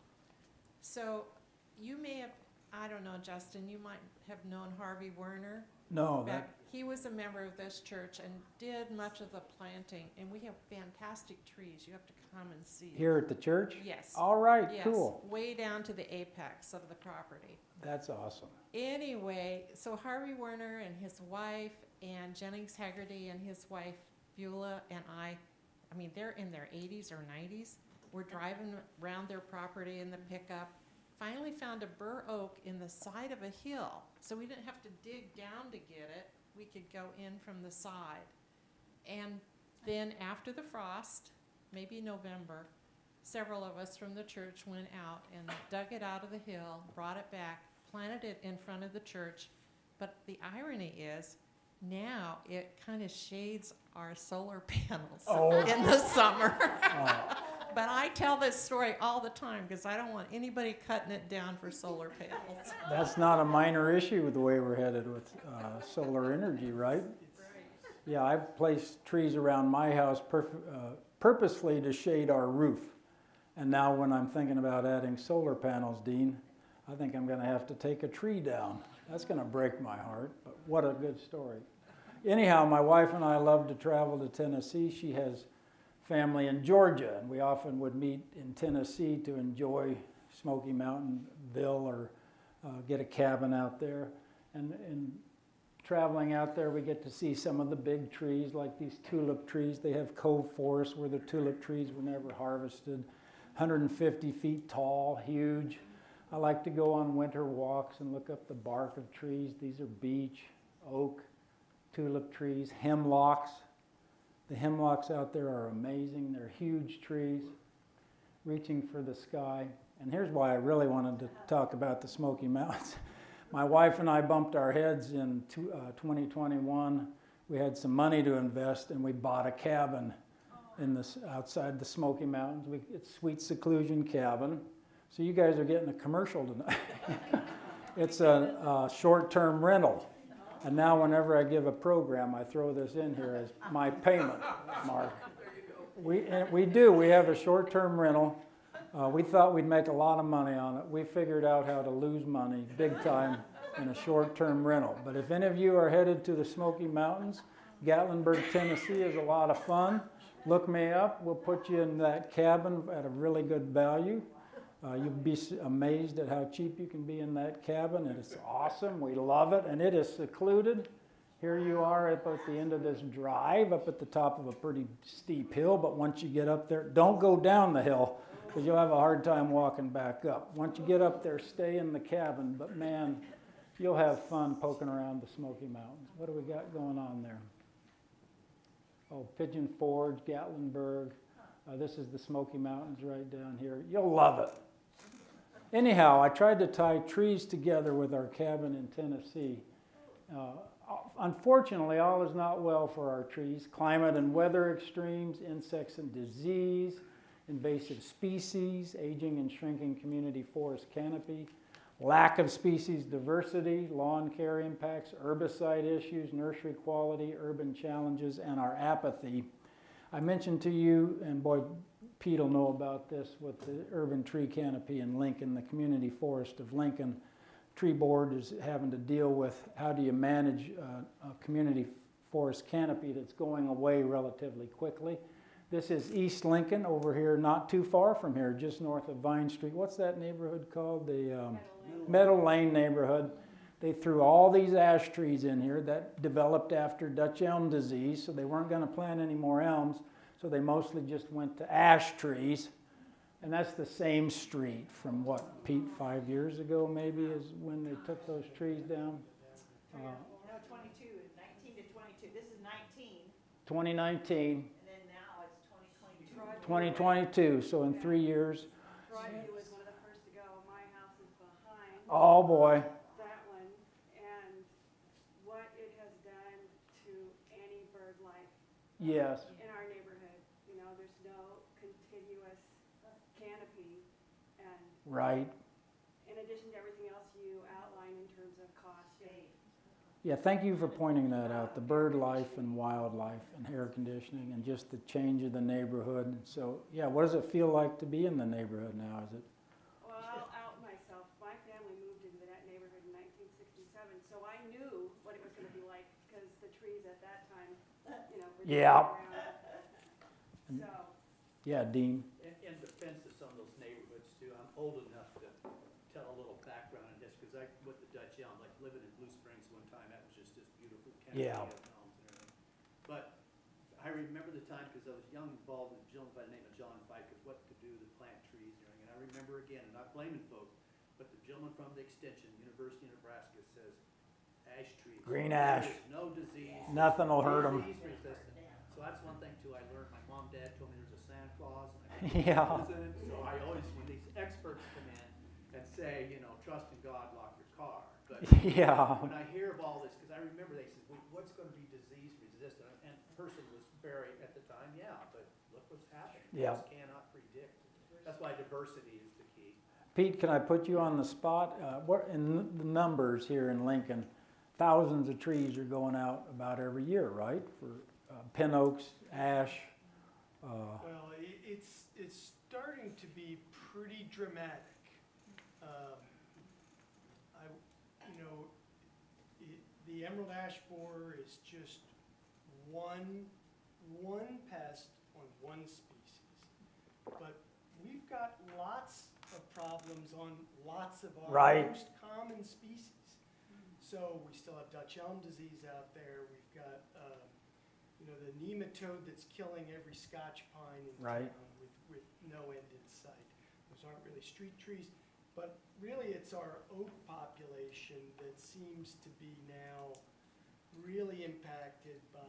So you may have, I don't know, Justin, you might have known Harvey Werner. No, He was a member of this church and did much of the planting, and we have fantastic trees. You have to come and see. here at the church? Yes. All right, Yes, cool. way down to the apex of the property. That's awesome. Anyway, so Harvey Werner and his wife and Jennings Haggerty and his wife Beulah and I mean, they're in their 80s or 90s. We're driving around their property in the pickup. Finally found a bur oak in the side of a hill, so we didn't have to dig down to get it. We could go in from the side. And then after the frost, maybe November, several of us from the church went out and dug it out of the hill, brought it back, planted it in front of the church. But the irony is, now it kind of shades our solar panels in the summer. But I tell this story all the time because I don't want anybody cutting it down for solar panels. That's not a minor issue with the way we're headed with solar energy, right? Yeah, I've placed trees around my house purposely to shade our roof. And now when I'm thinking about adding solar panels, Dean, I think I'm going to have to take a tree down. That's going to break my heart, but what a good story. Anyhow, my wife and I love to travel to Tennessee. She has family in Georgia, and we often would meet in Tennessee to enjoy Smoky Mountainville or get a cabin out there. And traveling out there, we get to see some of the big trees, like these tulip trees. They have cove forests where the tulip trees were never harvested, 150 feet tall, huge. I like to go on winter walks and look up the bark of trees. These are beech, oak, tulip trees, hemlocks. The hemlocks out there are amazing. They're huge trees, reaching for the sky. And here's why I really wanted to talk about the Smoky Mountains. My wife and I bumped our heads in 2021. We had some money to invest, and we bought a cabin outside the Smoky Mountains. It's Sweet Seclusion Cabin. So you guys are getting a commercial tonight. It's a short-term rental. And now whenever I give a program, I throw this in here as my payment, Mark. We do. We have a short-term rental. We thought we'd make a lot of money on it. We figured out how to lose money big time in a short-term rental. But if any of you are headed to the Smoky Mountains, Gatlinburg, Tennessee is a lot of fun. Look me up. We'll put you in that cabin at a really good value. You'll be amazed at how cheap you can be in that cabin. And it's awesome. We love it. And it is secluded. Here you are up at the end of this drive, up at the top of a pretty steep hill. But once you get up there, don't go down the hill because you'll have a hard time walking back up. Once you get up there, stay in the cabin. But man, you'll have fun poking around the Smoky Mountains. What do we got going on there? Oh, Pigeon Forge, Gatlinburg. This is the Smoky Mountains right down here. You'll love it. Anyhow, I tried to tie trees together with our cabin in Tennessee. Unfortunately, all is not well for our trees. Climate and weather extremes, insects and disease, invasive species, aging and shrinking community forest canopy, lack of species diversity, lawn care impacts, herbicide issues, nursery quality, urban challenges, and our apathy. I mentioned to you, and boy, Pete will know about this, with the urban tree canopy in Lincoln, the community forest of Lincoln. Tree board is having to deal with how do you manage a community forest canopy that's going away relatively quickly. This is East Lincoln over here, not too far from here, just north of Vine Street. What's that neighborhood called? The Meadow Lane neighborhood. They threw all these ash trees in here that developed after Dutch elm disease, so they weren't going to plant any more elms, so they mostly just went to ash trees. And that's the same street from what, Pete, 5 years ago maybe is when they took those trees down? No, 22, 19 to 22. This is 19, 2019, and then now it's 2022. 2022, so in 3 years. Broadview was one of the first to go. My house is behind Oh, boy. that one. And what it has done to any bird life Yes, in our neighborhood. You know, there's no contiguous canopy. And right. in addition to everything else you outline in terms of cost. Yeah, thank you for pointing that out, the bird life and wildlife and air conditioning and just the change of the neighborhood. So, yeah, what does it feel like to be in the neighborhood now? Is it? Well, I'll out myself. My family moved into that neighborhood in 1967, so I knew what it was going to be like because the trees at that time, you know, were Yeah. around. So, Yeah, Dean. In defense of some of those neighborhoods too, I'm old enough to tell a little background on this, because I, with the Dutch elm, like living in Blue Springs one time, that was just this beautiful canopy Yeah. of elms and everything. But I remember the time, because I was young, involved with a gentleman by the name of John Fike, of what to do to plant trees and everything. And I remember again, and not blaming folks, but the gentleman from the extension, University of Nebraska, says ash trees. Green ash. There's no disease. Nothing will hurt 'em. Disease resistant. So that's one thing too I learned. My mom, dad told me there's a Santa Claus. And Yeah. so I always, when these experts come in and say, you know, trust in God, lock your car. But Yeah. when I hear of all this, because I remember they said, well, what's going to be disease resistant? And the person was very, at the time, yeah, but look what's happening. Yeah. You just cannot predict. That's why diversity is the key. Pete, can I put you on the spot? What in the numbers here in Lincoln? Thousands of trees are going out about every year, right? For pin oaks, ash. Well, it's starting to be pretty dramatic. The emerald ash borer is just one pest on one species, but we've got lots of problems on lots of our Right. most common species. So we still have Dutch elm disease out there. We've got the nematode that's killing every Scotch pine in Right. town with no end in sight. Those aren't really street trees, but really it's our oak population that seems to be now really impacted by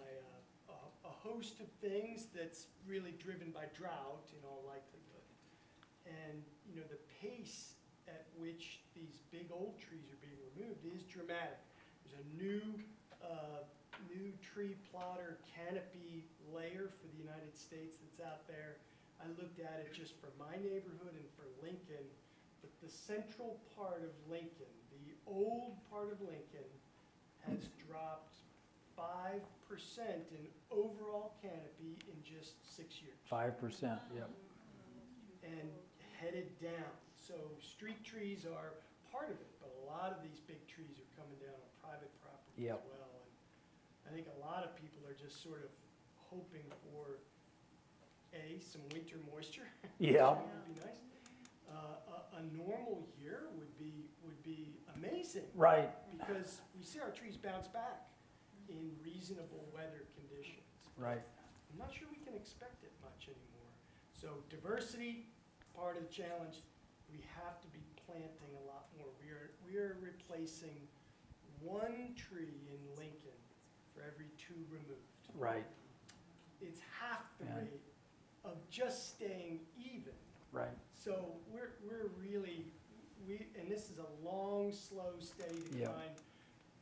a host of things that's really driven by drought in all likelihood. And the pace at which these big old trees are being removed is dramatic. There's a new tree plotter canopy layer for the United States that's out there. I looked at it just for my neighborhood and for Lincoln, but the central part of Lincoln, the old part of Lincoln, has dropped 5% in overall canopy in just 6 years. 5%, yep. And headed down. So street trees are part of it, but a lot of these big trees are coming down on private property Yep. as well. And I think a lot of people are just sort of hoping for some winter moisture. Yeah. Which would be nice. A normal year would be amazing. Right. Because we see our trees bounce back in reasonable weather conditions. Right. I'm not sure we can expect it much anymore. So diversity, part of the challenge. We have to be planting a lot more. We are replacing one tree in Lincoln for every 2 removed. Right. It's half the Yeah. rate of just staying even. Right. So we're really, and this is a long, slow, steady Yeah. decline.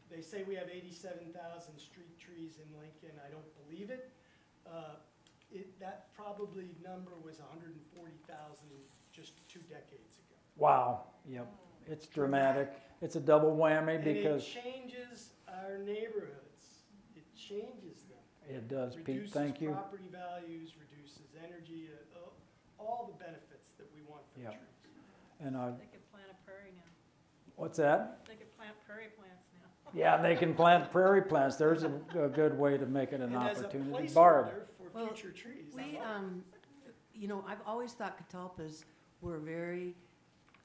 They say we have 87,000 street trees in Lincoln. I don't believe it. That probably number was 140,000 just 2 decades ago. Wow. Yep. It's dramatic. It's a double whammy because And it changes our neighborhoods. It changes them. it does, Pete. Reduces Thank you. property values, reduces energy, all the benefits that we want from Yeah. trees. And They could plant a prairie now. what's that? They could plant prairie plants now. Yeah, they can plant prairie plants. There's a good way to make it an And as a opportunity. Barb. placeholder for Well, future trees. I we, love it. I've always thought catalpas were very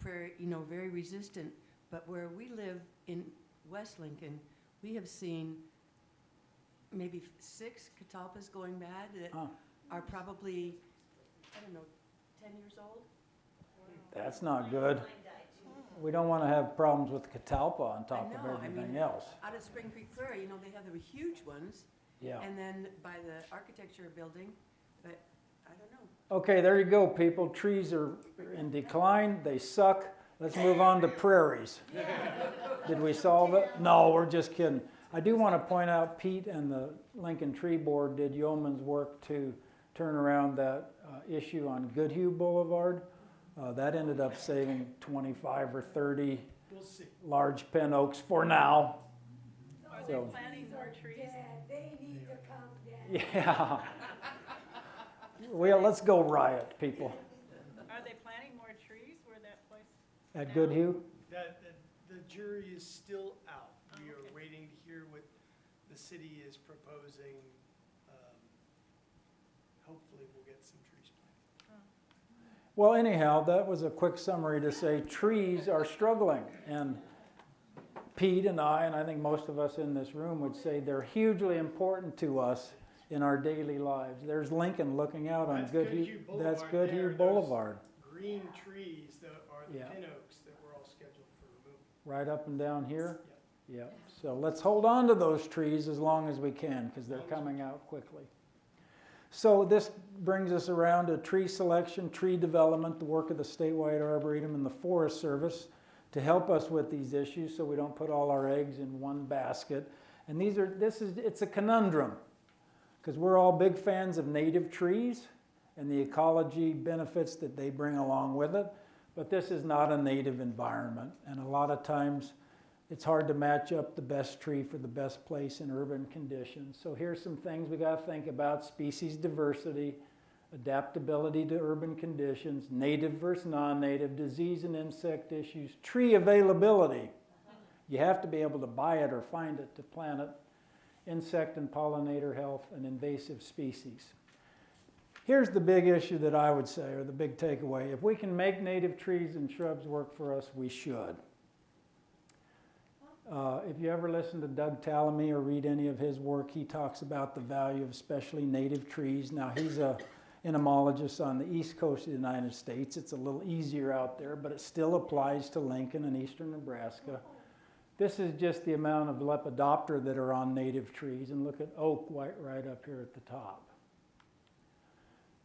very resistant. But where we live in West Lincoln, we have seen maybe 6 catalpas going bad that Huh. are probably, 10 years old. That's not good. We don't want to have problems with catalpa on top I of know, I everything mean, else. Out of Spring Creek Prairie, they have the huge ones, Yeah. and then by the architecture building, but I don't know. Okay, there you go, people. Trees are in decline. They suck. Let's move on to prairies. Did we solve it? No, we're just kidding. I do want to point out Pete and the Lincoln Tree Board did yeoman's work to turn around that issue on Goodhue Boulevard. That ended up saving 25 or 30 We'll see. large pin oaks for now. Are they So- planting more trees? They need to calm down. Yeah. Well, let's go riot, people. Are they planting more trees where that place? At Goodhue? The jury is still out. We are okay. waiting to hear what the city is proposing. Hopefully, we'll get some trees planted. Well, anyhow, that was a quick summary to say trees are struggling. And Pete and I think most of us in this room would say they're hugely important to us in our daily lives. There's Lincoln looking out on That's Goodhue. Boulevard That's there. Goodhue Those Boulevard. Green trees that are the Yeah. pin oaks that were all scheduled for removal. Right up and down here? Yep. Yeah. So let's hold on to those trees as long as we can because they're coming out quickly. So this brings us around to tree selection, tree development, the work of the statewide Arboretum and the Forest Service to help us with these issues so we don't put all our eggs in one basket. And it's a conundrum because we're all big fans of native trees and the ecology benefits that they bring along with it. But this is not a native environment. And a lot of times it's hard to match up the best tree for the best place in urban conditions. So here's some things we got to think about: species diversity, adaptability to urban conditions, native versus non-native, disease and insect issues, tree availability. You have to be able to buy it or find it to plant it, insect and pollinator health, and invasive species. Here's the big issue that I would say, or the big takeaway. If we can make native trees and shrubs work for us, we should. If you ever listen to Doug Tallamy or read any of his work, he talks about the value of especially native trees. Now, he's an entomologist on the east coast of the United States. It's a little easier out there, but it still applies to Lincoln and eastern Nebraska. This is just the amount of lepidoptera that are on native trees, and look at oak right up here at the top.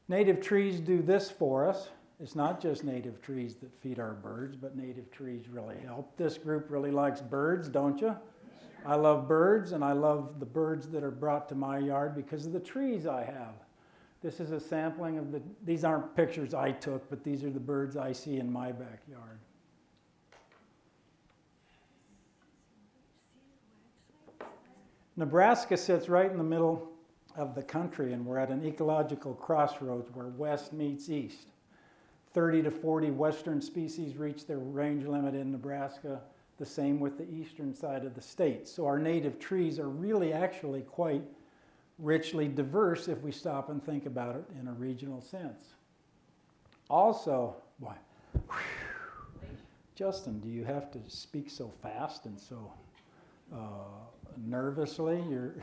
Native trees do this for us. It's not just native trees that feed our birds, but native trees really help. This group really likes birds, don't you? I love birds, and I love the birds that are brought to my yard because of the trees I have. This is a sampling of these aren't pictures I took, but these are the birds I see in my backyard. Nebraska sits right in the middle of the country, and we're at an ecological crossroads where west meets east. 30 to 40 western species reach their range limit in Nebraska, the same with the eastern side of the state. So our native trees are really actually quite richly diverse if we stop and think about it in a regional sense. Also, boy, Justin, do you have to speak so fast and so nervously? You're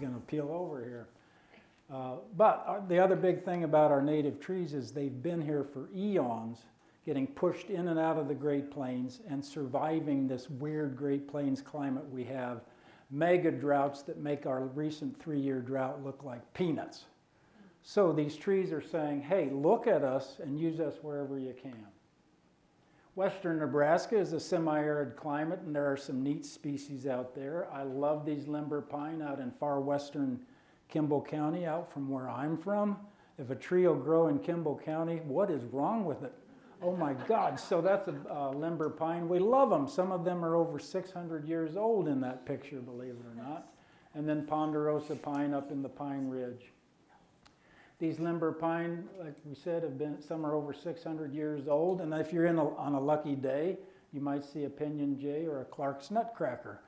going to peel over here. But the other big thing about our native trees is they've been here for eons, getting pushed in and out of the Great Plains and surviving this weird Great Plains climate we have. Mega droughts that make our recent 3-year drought look like peanuts. So these trees are saying, hey, look at us and use us wherever you can. Western Nebraska is a semi-arid climate, and there are some neat species out there. I love these limber pine out in far western Kimball County, out from where I'm from. If a tree will grow in Kimball County, what is wrong with it? Oh my God, so that's a limber pine. We love them. Some of them are over 600 years old in that picture, believe it or not. And then ponderosa pine up in the Pine Ridge. These limber pine, like we said, some are over 600 years old. And if you're on a lucky day, you might see a pinyon jay or a Clark's nutcracker.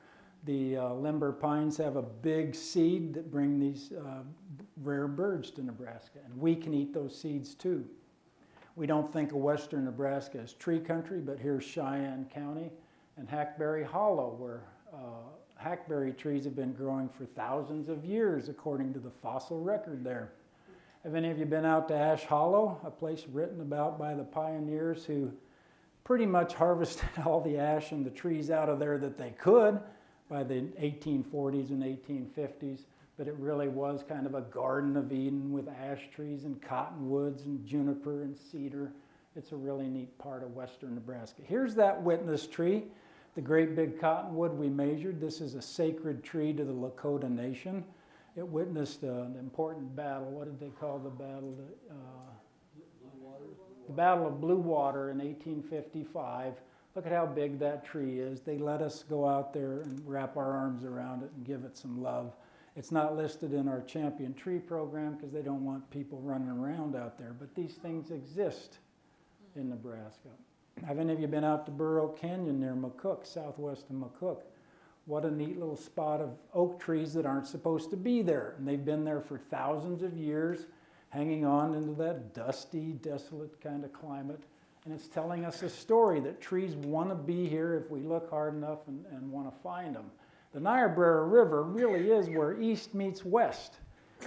The limber pines have a big seed that bring these rare birds to Nebraska, and we can eat those seeds too. We don't think of western Nebraska as tree country, but here's Cheyenne County and Hackberry Hollow, where hackberry trees have been growing for thousands of years, according to the fossil record there. Have any of you been out to Ash Hollow, a place written about by the pioneers who pretty much harvested all the ash and the trees out of there that they could by the 1840s and 1850s? But it really was kind of a Garden of Eden with ash trees and cottonwoods and juniper and cedar. It's a really neat part of western Nebraska. Here's that witness tree, the great big cottonwood we measured. This is a sacred tree to the Lakota Nation. It witnessed an important battle. What did they call the battle? The Battle of Blue Water in 1855. Look at how big that tree is. They let us go out there and wrap our arms around it and give it some love. It's not listed in our champion tree program because they don't want people running around out there, but these things exist in Nebraska. Have any of you been out to Burr Oak Canyon near McCook, southwest of McCook? What a neat little spot of oak trees that aren't supposed to be there. And they've been there for thousands of years, hanging on into that dusty, desolate kind of climate. And it's telling us a story that trees want to be here if we look hard enough and want to find them. The Niobrara River really is where east meets west.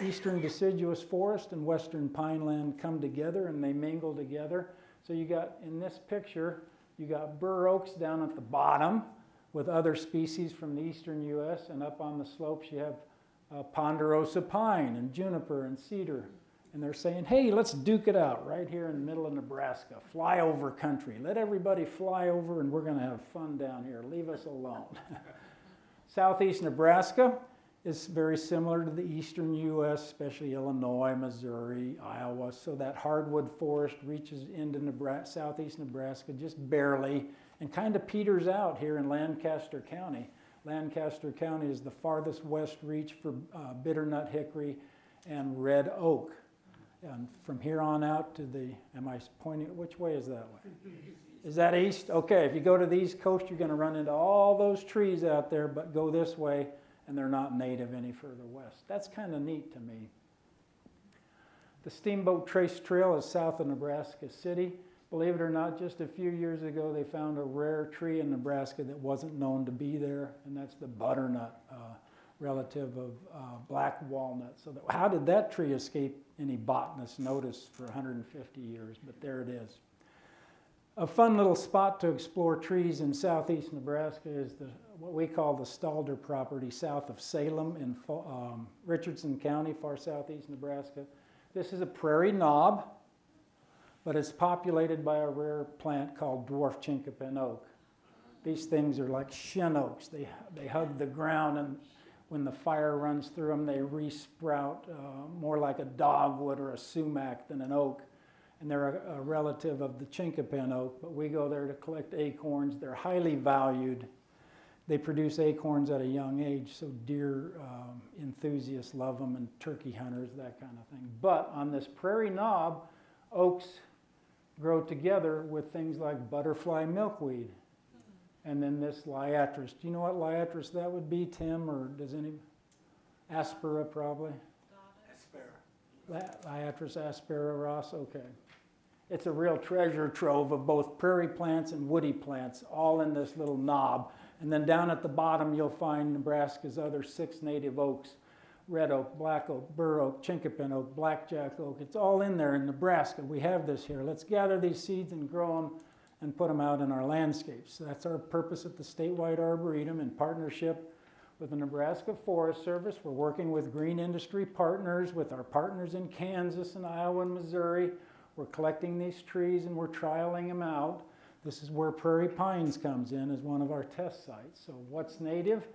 Eastern deciduous forest and western pineland come together and they mingle together. So you got, in this picture, you got bur oaks down at the bottom with other species from the eastern U.S. and up on the slopes you have ponderosa pine and juniper and cedar. And they're saying, hey, let's duke it out right here in the middle of Nebraska, flyover country. Let everybody fly over and we're going to have fun down here. Leave us alone. Southeast Nebraska is very similar to the eastern U.S., especially Illinois, Missouri, Iowa. So that hardwood forest reaches into southeast Nebraska just barely and kind of peters out here in Lancaster County. Lancaster County is the farthest west reach for bitternut hickory and red oak. And from here on out to the, am I pointing, which way is that way? Is that east? Okay, if you go to the East Coast, you're going to run into all those trees out there, but go this way, and they're not native any further west. That's kind of neat to me. The Steamboat Trace Trail is south of Nebraska City. Believe it or not, just a few years ago, they found a rare tree in Nebraska that wasn't known to be there, and that's the butternut, relative of black walnut. So how did that tree escape any botanist notice for 150 years? But there it is. A fun little spot to explore trees in southeast Nebraska is what we call the Stalder property south of Salem in Richardson County, far southeast Nebraska. This is a prairie knob, but it's populated by a rare plant called dwarf chinkapin oak. These things are like shin oaks. They hug the ground, and when the fire runs through them, they re-sprout more like a dogwood or a sumac than an oak. And they're a relative of the chinkapin oak, but we go there to collect acorns. They're highly valued. They produce acorns at a young age, so deer enthusiasts love them and turkey hunters, that kind of thing. But on this prairie knob, oaks grow together with things like butterfly milkweed. And then this liatris. Do you know what liatris that would be, Tim, or does any? Aspera, probably? Aspera. Liatris aspera, Ross, okay. It's a real treasure trove of both prairie plants and woody plants, all in this little knob. And then down at the bottom, you'll find Nebraska's other 6 native oaks: red oak, black oak, bur oak, chinkapin oak, blackjack oak. It's all in there in Nebraska. We have this here. Let's gather these seeds and grow them and put them out in our landscapes. So that's our purpose at the Statewide Arboretum in partnership with the Nebraska Forest Service. We're working with green industry partners, with our partners in Kansas and Iowa and Missouri. We're collecting these trees and we're trialing them out. This is where prairie pines comes in as one of our test sites. So what's native?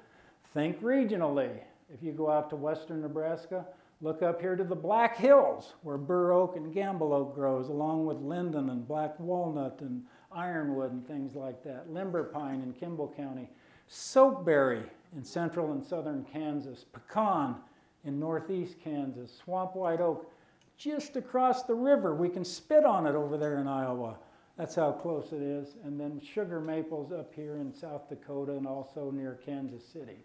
Think regionally. If you go out to western Nebraska, look up here to the Black Hills, where bur oak and gamble oak grows, along with linden and black walnut and ironwood and things like that. Limber pine in Kimball County. Soapberry in central and southern Kansas. Pecan in northeast Kansas. Swamp white oak just across the river. We can spit on it over there in Iowa. That's how close it is. And then sugar maples up here in South Dakota and also near Kansas City.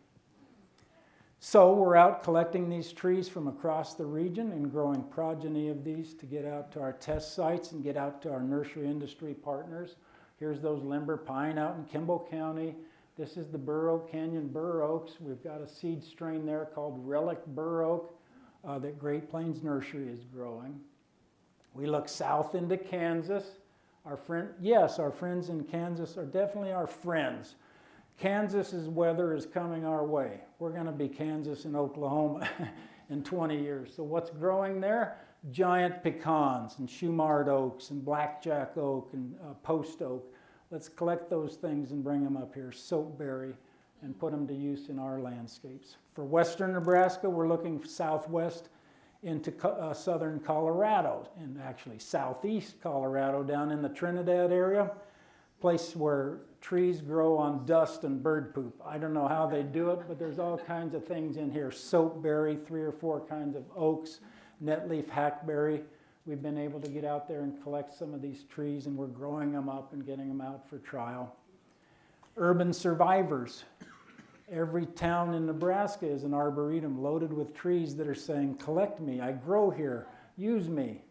So we're out collecting these trees from across the region and growing progeny of these to get out to our test sites and get out to our nursery industry partners. Here's those limber pine out in Kimball County. This is the Bur Oak Canyon bur oaks. We've got a seed strain there called Relic Bur Oak. that Great Plains Nursery is growing. We look south into Kansas. Our friends in Kansas are definitely our friends. Kansas's weather is coming our way. We're going to be Kansas and Oklahoma in 20 years. So what's growing there? Giant pecans and Shumard oaks and blackjack oak and post oak. Let's collect those things and bring them up here, soapberry, and put them to use in our landscapes. For western Nebraska, we're looking southwest into southern Colorado, and actually southeast Colorado, down in the Trinidad area, place where trees grow on dust and bird poop. I don't know how they do it, but there's all kinds of things in here. Soapberry, 3 or 4 kinds of oaks, netleaf hackberry. We've been able to get out there and collect some of these trees, and we're growing them up and getting them out for trial. Urban survivors. Every town in Nebraska is an arboretum loaded with trees that are saying, collect me, I grow here, use me.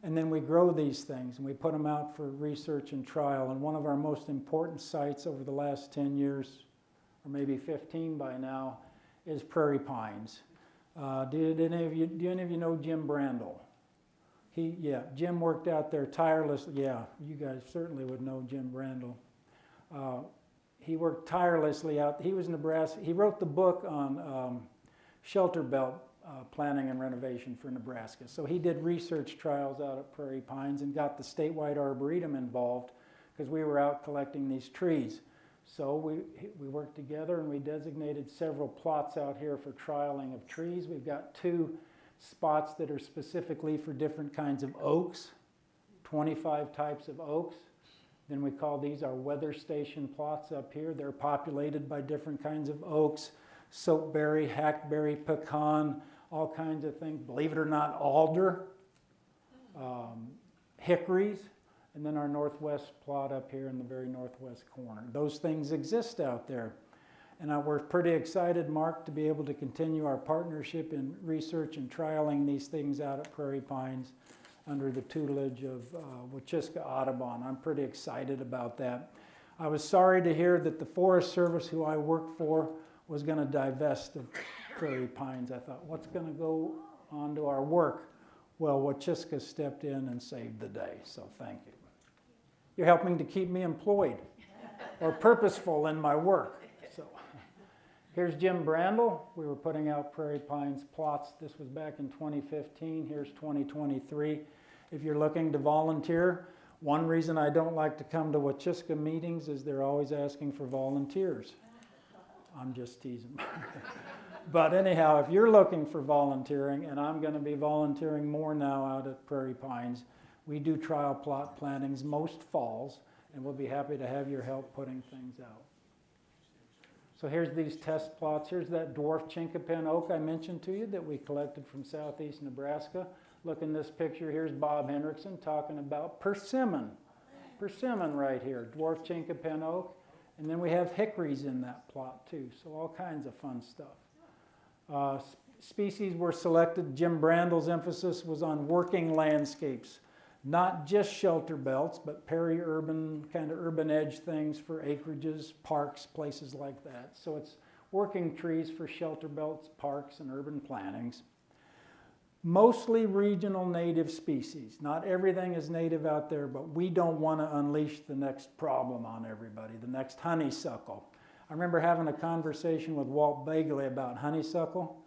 And then we grow these things and we put them out for research and trial. And one of our most important sites over the last 10 years, or maybe 15 by now, is prairie pines. Do any of you know Jim Brandel? Jim worked out there tirelessly. Yeah, you guys certainly would know Jim Brandel. He worked tirelessly out. He was Nebraska. He wrote the book on shelter belt planning and renovation for Nebraska. So he did research trials out at Prairie Pines and got the statewide arboretum involved because we were out collecting these trees. So we worked together and we designated several plots out here for trialing of trees. We've got 2 spots that are specifically for different kinds of oaks, 25 types of oaks. Then we call these our weather station plots up here. They're populated by different kinds of oaks, soapberry, hackberry, pecan, all kinds of things. Believe it or not, alder, hickories, and then our northwest plot up here in the very northwest corner. Those things exist out there. And we're pretty excited, Mark, to be able to continue our partnership in research and trialing these things out at Prairie Pines under the tutelage of Wachiska Audubon. I'm pretty excited about that. I was sorry to hear that the Forest Service, who I work for, was going to divest of Prairie Pines. I thought, what's going to go on to our work? Well, Wachiska stepped in and saved the day, so thank you. You're helping to keep me employed or purposeful in my work. So here's Jim Brandel. We were putting out Prairie Pines plots. This was back in 2015. Here's 2023. If you're looking to volunteer, one reason I don't like to come to Wachiska meetings is they're always asking for volunteers. I'm just teasing. But anyhow, if you're looking for volunteering, and I'm going to be volunteering more now out at Prairie Pines, we do trial plot plantings most falls, and we'll be happy to have your help putting things out. So here's these test plots. Here's that dwarf chinkapin oak I mentioned to you that we collected from southeast Nebraska. Look in this picture. Here's Bob Hendrickson talking about persimmon. Persimmon right here, dwarf chinkapin oak. And then we have hickories in that plot too, so all kinds of fun stuff. Species were selected. Jim Brandel's emphasis was on working landscapes, not just shelter belts, but peri-urban, kind of urban edge things for acreages, parks, places like that. So it's working trees for shelter belts, parks, and urban plantings. Mostly regional native species. Not everything is native out there, but we don't want to unleash the next problem on everybody, the next honeysuckle. I remember having a conversation with Walt Bagley about honeysuckle,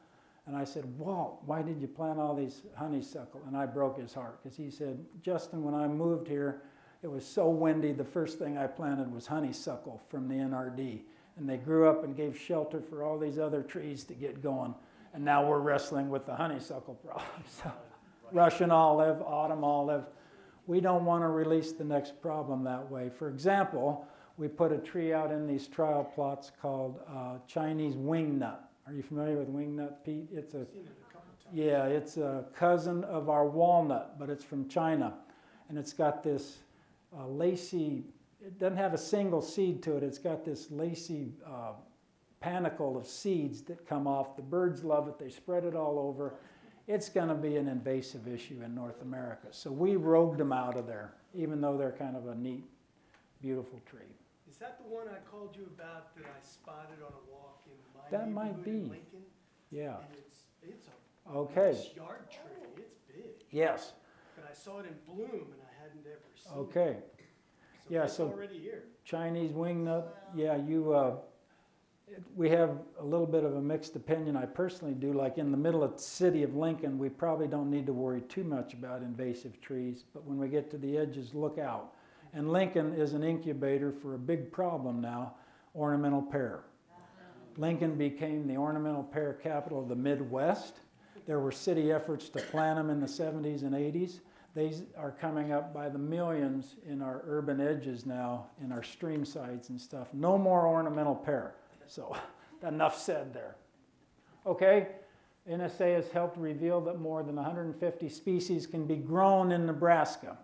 and I said, Walt, why did you plant all these honeysuckle? And I broke his heart, because he said, Justin, when I moved here, it was so windy, the first thing I planted was honeysuckle from the NRD. And they grew up and gave shelter for all these other trees to get going. And now we're wrestling with the honeysuckle problem. So, Russian olive, autumn olive. We don't want to release the next problem that way. For example, we put a tree out in these trial plots called Chinese wingnut. Are you familiar with wingnut, Pete? It's a cousin of our walnut, but it's from China. And it's got this lacy, it doesn't have a single seed to it. It's got this lacy panicle of seeds that come off. The birds love it. They spread it all over. It's going to be an invasive issue in North America. So we rogued them out of there, even though they're kind of a neat, beautiful tree. Is that the one I called you about that I spotted on a walk in my That might neighborhood in be. Lincoln? Yeah. And It's a Okay, nice yard tree, it's big. yes, But I saw it in bloom and I hadn't ever seen it. okay. Yeah, It's so already here. Chinese wingnut, yeah, we have a little bit of a mixed opinion. I personally do, like in the middle of the city of Lincoln, we probably don't need to worry too much about invasive trees, but when we get to the edges, look out. And Lincoln is an incubator for a big problem now, ornamental pear. Lincoln became the ornamental pear capital of the Midwest. There were city efforts to plant them in the 70s and 80s. These are coming up by the millions in our urban edges now, in our stream sides and stuff. No more ornamental pear. So enough said there. Okay, NSA has helped reveal that more than 150 species can be grown in Nebraska.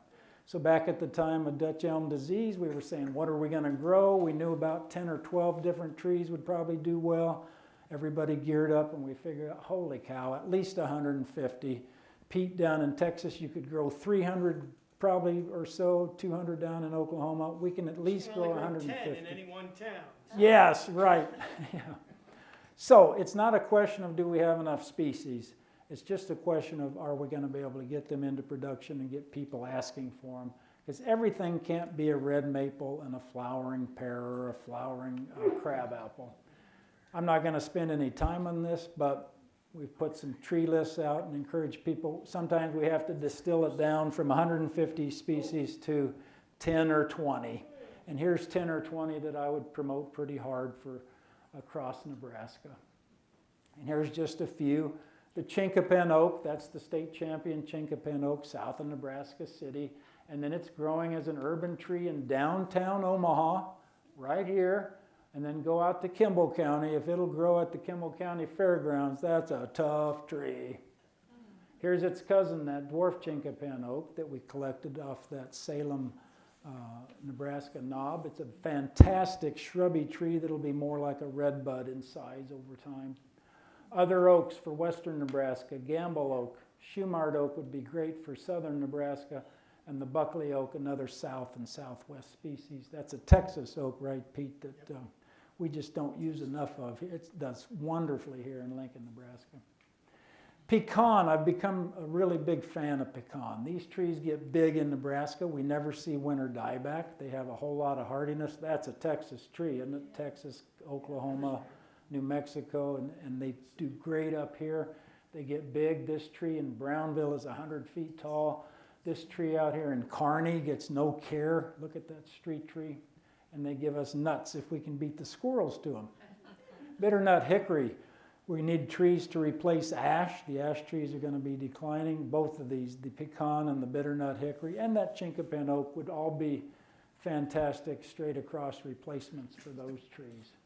So back at the time of Dutch elm disease, we were saying, what are we going to grow? We knew about 10 or 12 different trees would probably do well. Everybody geared up and we figured out, holy cow, at least 150. Pete, down in Texas, you could grow 300 probably or so, 200 down in Oklahoma. We can at least grow 150. 10 in any one town. Yes, right. Yeah. So it's not a question of do we have enough species. It's just a question of are we going to be able to get them into production and get people asking for them. Because everything can't be a red maple and a flowering pear or a flowering crab apple. I'm not going to spend any time on this, but we've put some tree lists out and encourage people. Sometimes we have to distill it down from 150 species to 10 or 20. And here's 10 or 20 that I would promote pretty hard for across Nebraska. And here's just a few. The Chinquapin oak, that's the state champion Chinquapin oak south of Nebraska City. And then it's growing as an urban tree in downtown Omaha, right here. And then go out to Kimball County. If it'll grow at the Kimball County Fairgrounds, that's a tough tree. Here's its cousin, that dwarf Chinquapin oak that we collected off that Salem, Nebraska knob. It's a fantastic shrubby tree that'll be more like a redbud in size over time. Other oaks for western Nebraska, Gamble oak, Shumard oak would be great for southern Nebraska, and the Buckley oak, another south and southwest species. That's a Texas oak, right, Pete, that we just don't use enough of. It does wonderfully here in Lincoln, Nebraska. Pecan, I've become a really big fan of pecan. These trees get big in Nebraska. We never see winter dieback. They have a whole lot of hardiness. That's a Texas tree, isn't it? Texas, Oklahoma, New Mexico, and they do great up here. They get big. This tree in Brownville is 100 feet tall. This tree out here in Kearney gets no care. Look at that street tree. And they give us nuts if we can beat the squirrels to them. Bitternut hickory. We need trees to replace ash. The ash trees are going to be declining. Both of these, the pecan and the bitternut hickory, and that Chinquapin oak would all be fantastic straight across replacements for those trees.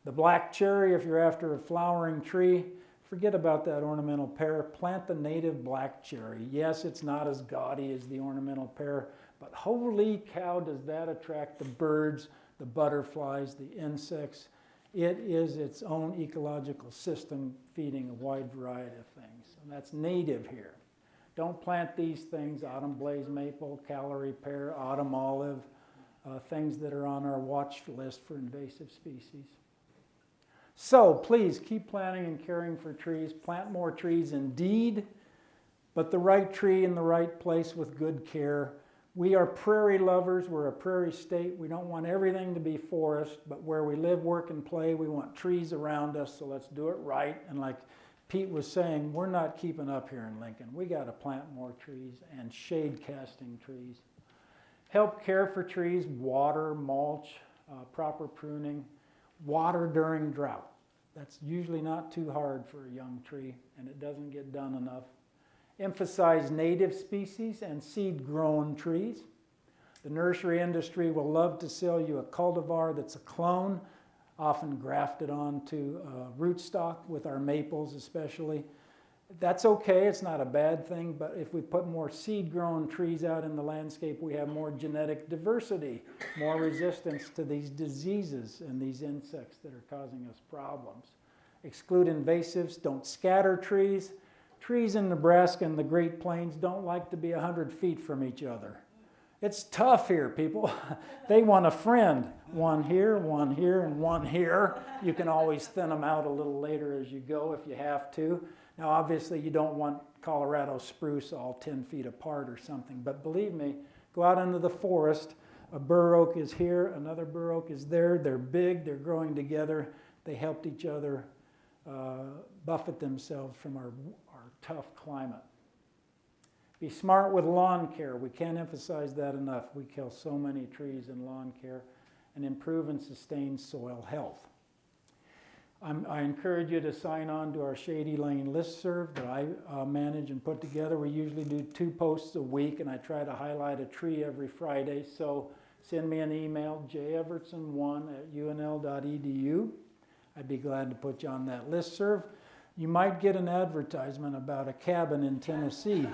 The black cherry, if you're after a flowering tree, forget about that ornamental pear. Plant the native black cherry. Yes, it's not as gaudy as the ornamental pear, but holy cow, does that attract the birds, the butterflies, the insects. It is its own ecological system feeding a wide variety of things. And that's native here. Don't plant these things, autumn blaze maple, Callery pear, autumn olive, things that are on our watch list for invasive species. So please keep planting and caring for trees. Plant more trees indeed, but the right tree in the right place with good care. We are prairie lovers. We're a prairie state. We don't want everything to be forest, but where we live, work, and play, we want trees around us, so let's do it right. And like Pete was saying, we're not keeping up here in Lincoln. We got to plant more trees and shade casting trees. Help care for trees, water, mulch, proper pruning, water during drought. That's usually not too hard for a young tree, and it doesn't get done enough. Emphasize native species and seed-grown trees. The nursery industry will love to sell you a cultivar that's a clone, often grafted onto rootstock with our maples especially. That's okay, it's not a bad thing, but if we put more seed-grown trees out in the landscape, we have more genetic diversity, more resistance to these diseases and these insects that are causing us problems. Exclude invasives, don't scatter trees. Trees in Nebraska and the Great Plains don't like to be 100 feet from each other. It's tough here, people. They want a friend. one here, and one here. You can always thin them out a little later as you go if you have to. Now, obviously, you don't want Colorado spruce all 10 feet apart or something, but believe me, go out into the forest. A bur oak is here, another bur oak is there. They're big, they're growing together. They helped each other buffet themselves from our tough climate. Be smart with lawn care. We can't emphasize that enough. We kill so many trees in lawn care. And improve and sustain soil health. I encourage you to sign on to our Shady Lane listserv that I manage and put together. We usually do 2 posts a week, and I try to highlight a tree every Friday. So send me an email, jevertson1@unl.edu. I'd be glad to put you on that listserv. You might get an advertisement about a cabin in Tennessee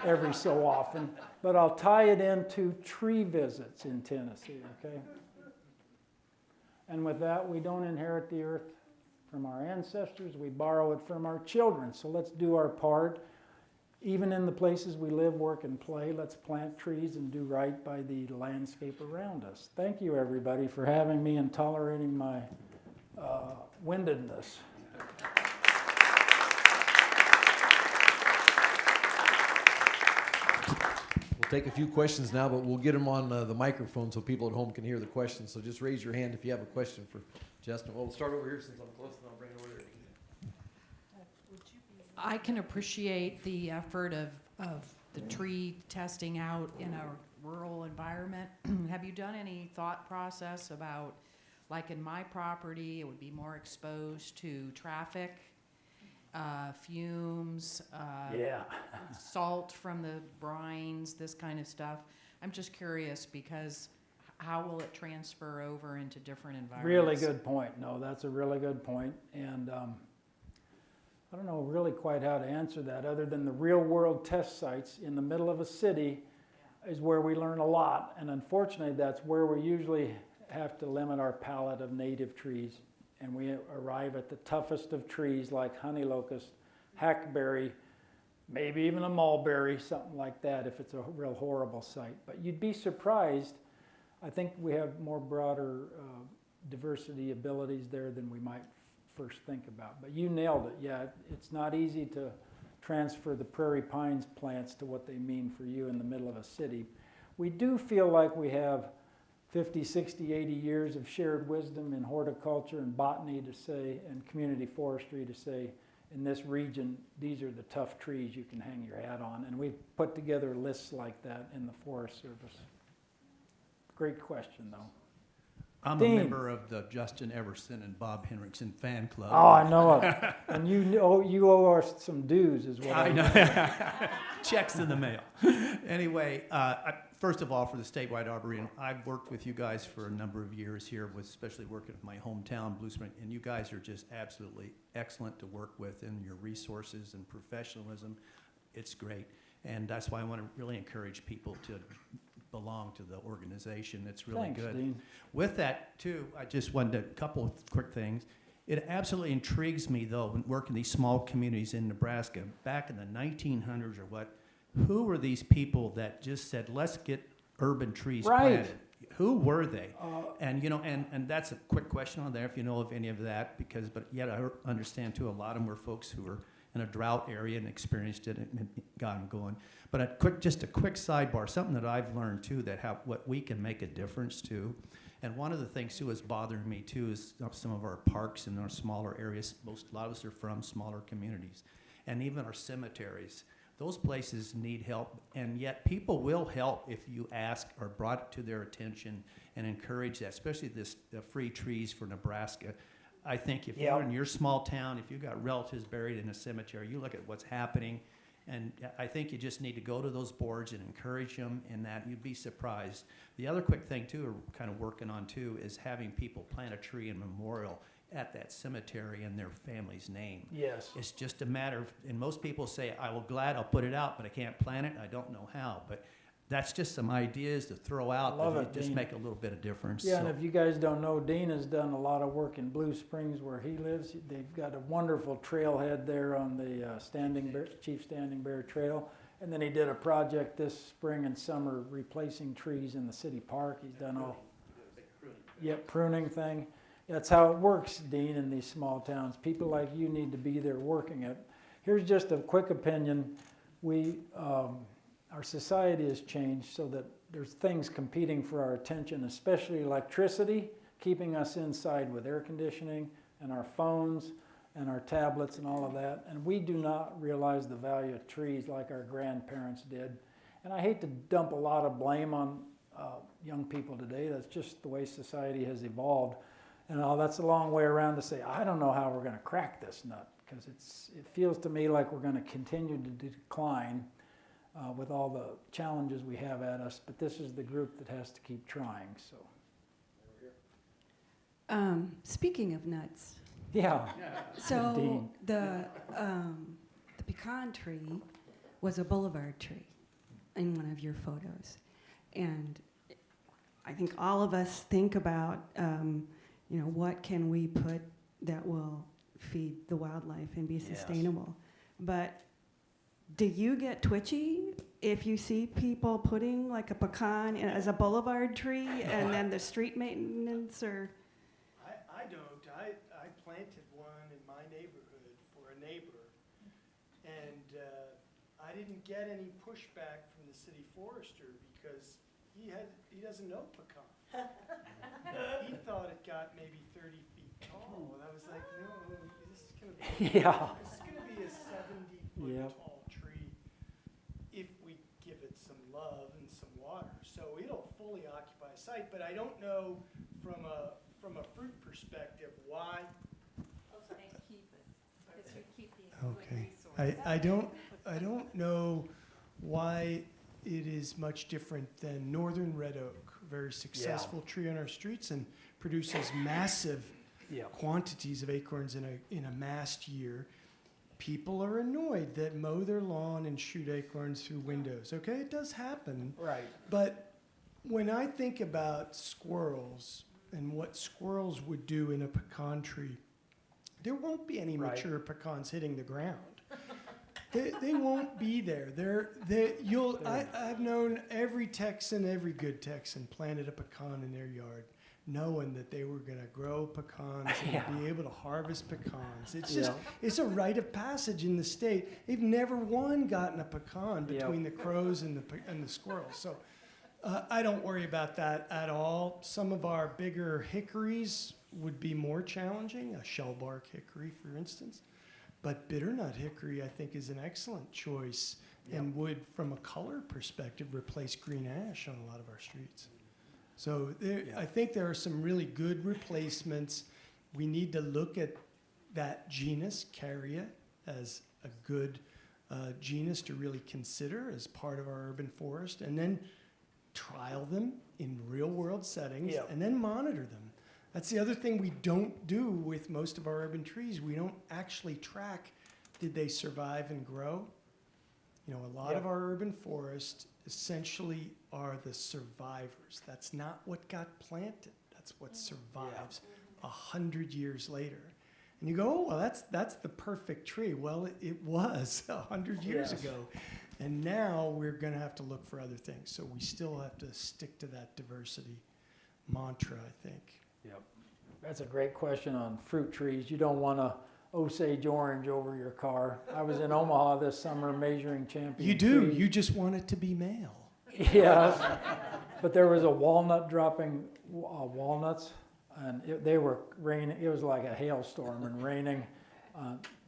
every so often, but I'll tie it into tree visits in Tennessee, okay? And with that, we don't inherit the earth from our ancestors, we borrow it from our children. So let's do our part. Even in the places we live, work, and play, let's plant trees and do right by the landscape around us. Thank you, everybody, for having me and tolerating my windedness. We'll take a few questions now, but we'll get them on the microphone so people at home can hear the questions. So just raise your hand if you have a question for Justin. Well, we'll start over here since I'm close, and I'll bring it over there. I can appreciate the effort of the tree testing out in a rural environment. Have you done any thought process about, like in my property, it would be more exposed to traffic, fumes, salt from the brines, this kind of stuff? I'm just curious because how will it transfer over into different environments? Really good point. No, that's a really good point. And I don't know really quite how to answer that other than the real world test sites in the middle of a city is where we learn a lot. And unfortunately, that's where we usually have to limit our palette of native trees. And we arrive at the toughest of trees like honey locust, hackberry, maybe even a mulberry, something like that if it's a real horrible site. But you'd be surprised. I think we have more broader diversity abilities there than we might first think about. But you nailed it. Yeah, it's not easy to transfer the prairie pines plants to what they mean for you in the middle of a city. We do feel like we have 50, 60, 80 years of shared wisdom in horticulture and botany to say, and community forestry to say, in this region, these are the tough trees you can hang your hat on. And we've put together lists like that in the Forest Service. Great question, though. I'm Dean. a member of the Justin Everson and Bob Henriksen fan club. Oh, I know it. And you owe us some dues as well. I know. Checks in the mail. Anyway, first of all, for the statewide arboretum, I've worked with you guys for a number of years here, especially working with my hometown, Blue Spring, and you guys are just absolutely excellent to work with in your resources and professionalism. It's great. And that's why I want to really encourage people to belong to the organization. It's really Thanks, good. Dean. With that, too, I just wanted a couple of quick things. It absolutely intrigues me, though, when working these small communities in Nebraska, back in the 1900s or what, who were these people that just said, let's get urban trees planted? Who were they? And, you know, and that's a quick question on there if you know of any of that, because, but yet I understand, too, a lot of them were folks who were in a drought area and experienced it and got them going. But just a quick sidebar, something that I've learned too, what we can make a difference to. And one of the things too is bothering me too is some of our parks in our smaller areas. A lot of us are from smaller communities. And even our cemeteries. Those places need help, and yet people will help if you ask or brought it to their attention and encourage that, especially this free trees for Nebraska. I think if you're in your small town, if you've got relatives buried in a cemetery, you look at what's happening, and I think you just need to go to those boards and encourage them in that. You'd be surprised. The other quick thing, too, we're kind of working on, too, is having people plant a tree in memorial at that cemetery in their family's name. Yes. It's just a matter of, and most people say, I'll put it out, but I can't plant it. I don't know how. But that's just some ideas to throw out that just make a little bit of difference. Yeah, and if you guys don't know, Dean has done a lot of work in Blue Springs where he lives. They've got a wonderful trailhead there on the Chief Standing Bear Trail. And then he did a project this spring and summer replacing trees in the city park. He's done all. pruning thing. That's how it works, Dean, in these small towns. People like you need to be there working it. Here's just a quick opinion. Our society has changed so that there's things competing for our attention, especially electricity, keeping us inside with air conditioning and our phones and our tablets and all of that. And we do not realize the value of trees like our grandparents did. And I hate to dump a lot of blame on young people today. That's just the way society has evolved. And that's a long way around to say, I don't know how we're going to crack this nut, because it feels to me like we're going to continue to decline with all the challenges we have at us. But this is the group that has to keep trying. So. Speaking of nuts, Yeah. so Indeed. the pecan tree was a boulevard tree in one of your photos, and I think all of us think about what can we put that will feed the wildlife and be sustainable. But do you get twitchy if you see people putting like a pecan as a boulevard tree and then the street maintenance or? I don't. I planted one in my neighborhood for a neighbor, and I didn't get any pushback from the city forester because he doesn't know pecan. He thought it got maybe 30 feet tall, and I was like, no, this is gonna be this is gonna be a 70-foot tall tree if we give it some love and some water. So it'll fully occupy a site, but I don't know from a fruit perspective why. Okay. I don't know why it is much different than northern red oak, a very successful tree on our streets and produces massive quantities of acorns in a massed year. People are annoyed that mow their lawn and shoot acorns through windows. Okay, it does happen. Right. But when I think about squirrels and what squirrels would do in a pecan tree, there won't be any mature pecans hitting the ground. They won't be there. I've known every Texan, every good Texan planted a pecan in their yard, knowing that they were going to grow pecans and be able to harvest pecans. It's just, it's a rite of passage in the state. They've never gotten a pecan between the crows and the squirrels. So I don't worry about that at all. Some of our bigger hickories would be more challenging, a shellbark hickory, for instance. But bitternut hickory, I think, is an excellent choice and would, from a color perspective, replace green ash on a lot of our streets. So I think there are some really good replacements. We need to look at that genus, Carya, as a good genus to really consider as part of our urban forest, and then trial them in real-world settings, and then monitor them. That's the other thing we don't do with most of our urban trees. We don't actually track, did they survive and grow? You know, a lot of our urban forests essentially are the survivors. That's not what got planted. That's what survives 100 years later. And you go, oh, well, that's the perfect tree. Well, it was 100 years ago. And now we're going to have to look for other things. So we still have to stick to that diversity mantra, I think. Yep. That's a great question on fruit trees. You don't want a Osage orange over your car. I was in Omaha this summer measuring champion You do. trees. You just want it to be male. Yes. But there was a walnut dropping walnuts, and they were raining. It was like a hailstorm and raining.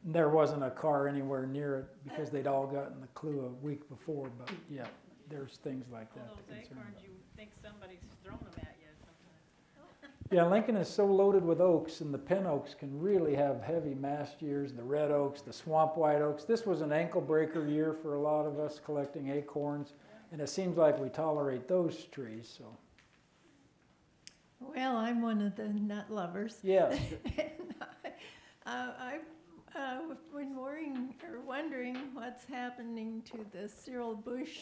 There wasn't a car anywhere near it because they'd all gotten the clue a week before. But yeah, there's things like that All to those concern acorns, about. you think somebody's thrown them at you sometimes. Yeah, Lincoln is so loaded with oaks, and the pin oaks can really have heavy mast years, the red oaks, the swamp white oaks. This was an ankle breaker year for a lot of us collecting acorns, and it seems like we tolerate those trees. So. Well, I'm one of the nut lovers. Yes. I've been wondering what's happening to the Cyril Bush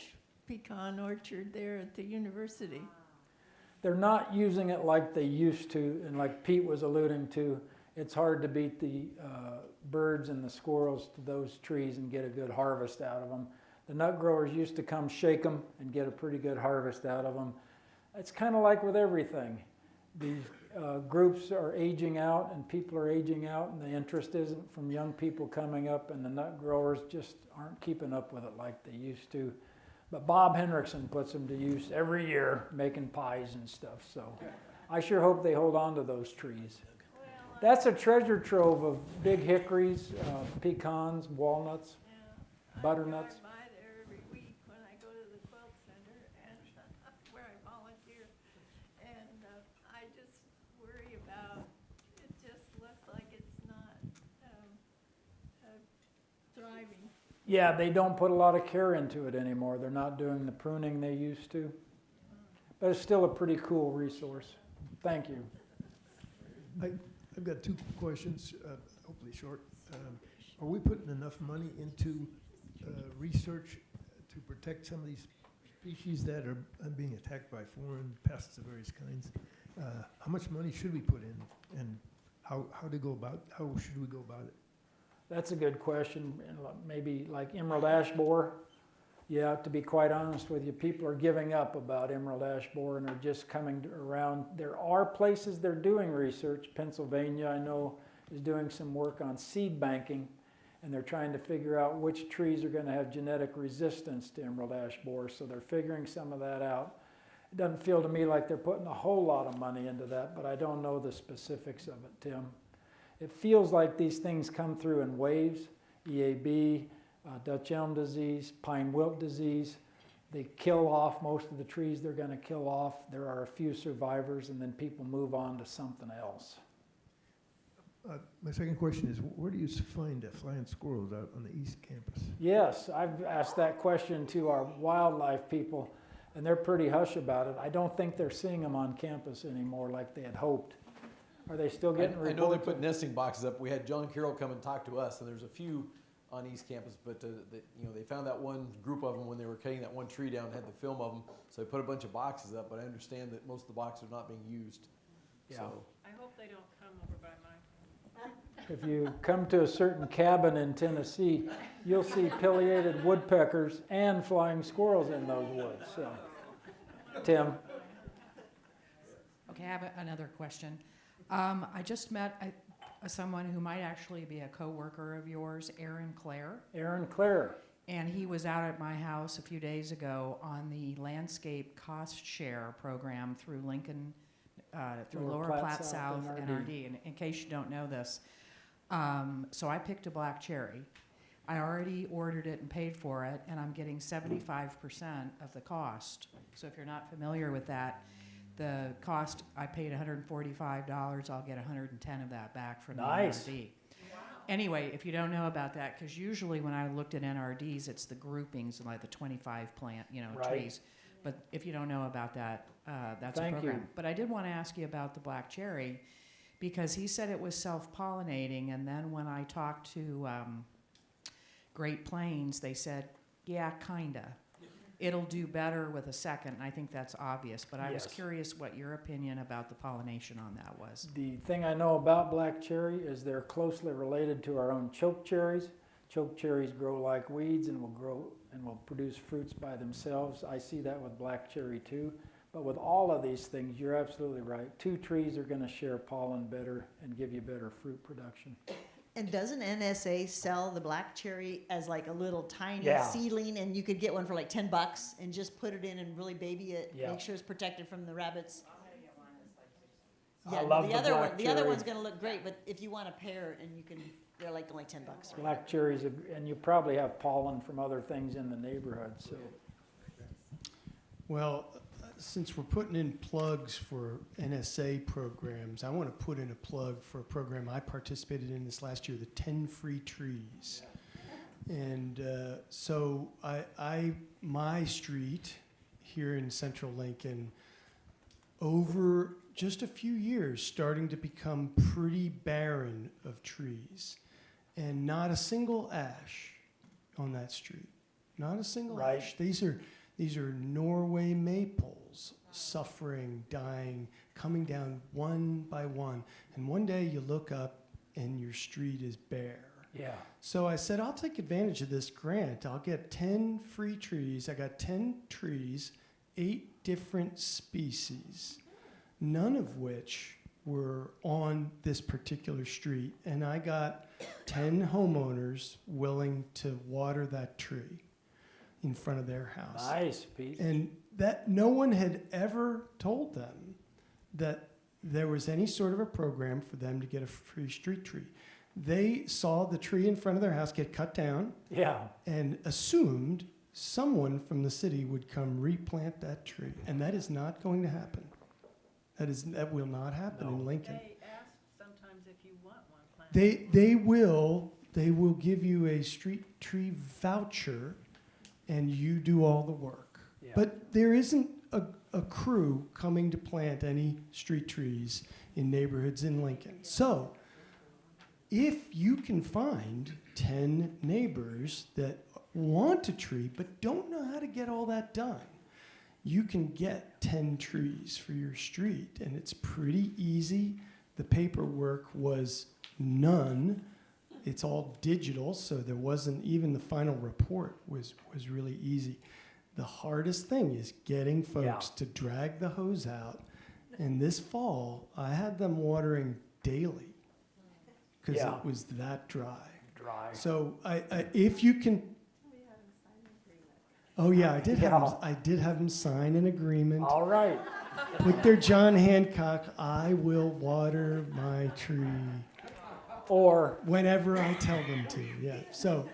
pecan orchard there at the university. They're not using it like they used to, and like Pete was alluding to, it's hard to beat the birds and the squirrels to those trees and get a good harvest out of them. The nut growers used to come shake them and get a pretty good harvest out of them. It's kind of like with everything. These groups are aging out and people are aging out and the interest isn't from young people coming up and the nut growers just aren't keeping up with it like they used to. But Bob Hendrickson puts them to use every year making pies and stuff. So I sure hope they hold on to those trees. That's a treasure trove of big hickories, pecans, walnuts, butternuts. I drive by there every week when I go to the quilt center and where I volunteer. And I just worry about, it just looks like it's not thriving. Yeah, they don't put a lot of care into it anymore. They're not doing the pruning they used to. But it's still a pretty cool resource. Thank you. I've got two questions, hopefully short. Are we putting enough money into research to protect some of these species that are being attacked by foreign pests of various kinds? How much money should we put in, and how should we go about it? That's a good question. And maybe like emerald ash borer. Yeah, to be quite honest with you, people are giving up about emerald ash borer and are just coming around. There are places they're doing research. Pennsylvania, I know, is doing some work on seed banking, and they're trying to figure out which trees are going to have genetic resistance to emerald ash borer. So they're figuring some of that out. It doesn't feel to me like they're putting a whole lot of money into that, but I don't know the specifics of it, Tim. It feels like these things come through in waves, EAB, Dutch elm disease, pine wilt disease. They kill off most of the trees they're going to kill off. There are a few survivors, and then people move on to something else. My second question is, where do you find flying squirrels out on the East Campus? Yes, I've asked that question to our wildlife people, and they're pretty hush about it. I don't think they're seeing them on campus anymore like they had hoped. Are they still getting reports? I know they put nesting boxes up. We had John Carroll come and talk to us, and there's a few on East Campus, but they found that one group of them when they were cutting that one tree down and had the film of them, so they put a bunch of boxes up, but I understand that most of the boxes are not being used. Yeah. So. I hope they don't come over by mine. If you come to a certain cabin in Tennessee, you'll see pileated woodpeckers and flying squirrels in those woods. So, Tim. Okay, I have another question. I just met someone who might actually be a coworker of yours, Aaron Clare. Aaron Clare. And he was out at my house a few days ago on the landscape cost share program through Lincoln, through Lower Platte South NRD. And in case you don't know this, so I picked a black cherry. I already ordered it and paid for it, and I'm getting 75% of the cost. So if you're not familiar with that, the cost, I paid $145, I'll get 110 of that back from the NRD. Wow. Anyway, if you don't know about that, because usually when I looked at NRDs, it's the groupings, like the 25 plant, trees. But if you don't know about that, that's a program. You. But I did want to ask you about the black cherry, because he said it was self-pollinating, and then when I talked to Great Plains, they said, yeah, kinda. It'll do better with a second, and I think that's obvious, but I was curious what your opinion about the pollination on that was. The thing I know about black cherry is they're closely related to our own choke cherries. Choke cherries grow like weeds and will produce fruits by themselves. I see that with black cherry too. But with all of these things, you're absolutely right. Two trees are going to share pollen better and give you better fruit production. And doesn't NSA sell the black cherry as like a little tiny seedling, and you could get one for like $10 and just put it in and really baby it, make sure it's protected from the rabbits? I love the other black one. The other one's going to look great, but if you want a pair, and you can, they're like only $10. Black cherries, and you probably have pollen from other things in the neighborhood. So, well, since we're putting in plugs for NSA programs, I want to put in a plug for a program I participated in this last year, the 10 Free Trees. And so my street here in central Lincoln, over just a few years, starting to become pretty barren of trees. And not a single ash on that street. Not a single ash. These are Norway maples suffering, dying, coming down one by one. And one day you look up and your street is bare. Yeah. So I said, I'll take advantage of this grant. I'll get 10 free trees. I got 10 trees, 8 different species, none of which were on this particular street, and I got 10 homeowners willing to water that tree in front of their house. Nice, Pete. And that no one had ever told them that there was any sort of a program for them to get a free street tree. They saw the tree in front of their house get cut down, Yeah. and assumed someone from the city would come replant that tree, and that is not going to happen. That will not happen in Lincoln. They ask sometimes if you want one planted. They will give you a street tree voucher, and you do all the work. Yeah. But there isn't a crew coming to plant any street trees in neighborhoods in Lincoln. So if you can find 10 neighbors that want a tree but don't know how to get all that done, you can get 10 trees for your street, and it's pretty easy. The paperwork was none. It's all digital, so there wasn't even the final report was really easy. The hardest thing is getting folks to drag the hose out. And this fall, I had them watering daily because it was that dry. So if you can. Oh yeah, I did have them sign an agreement. All right. With their John Hancock, I will water my tree. Or whenever I tell them to. Yeah. So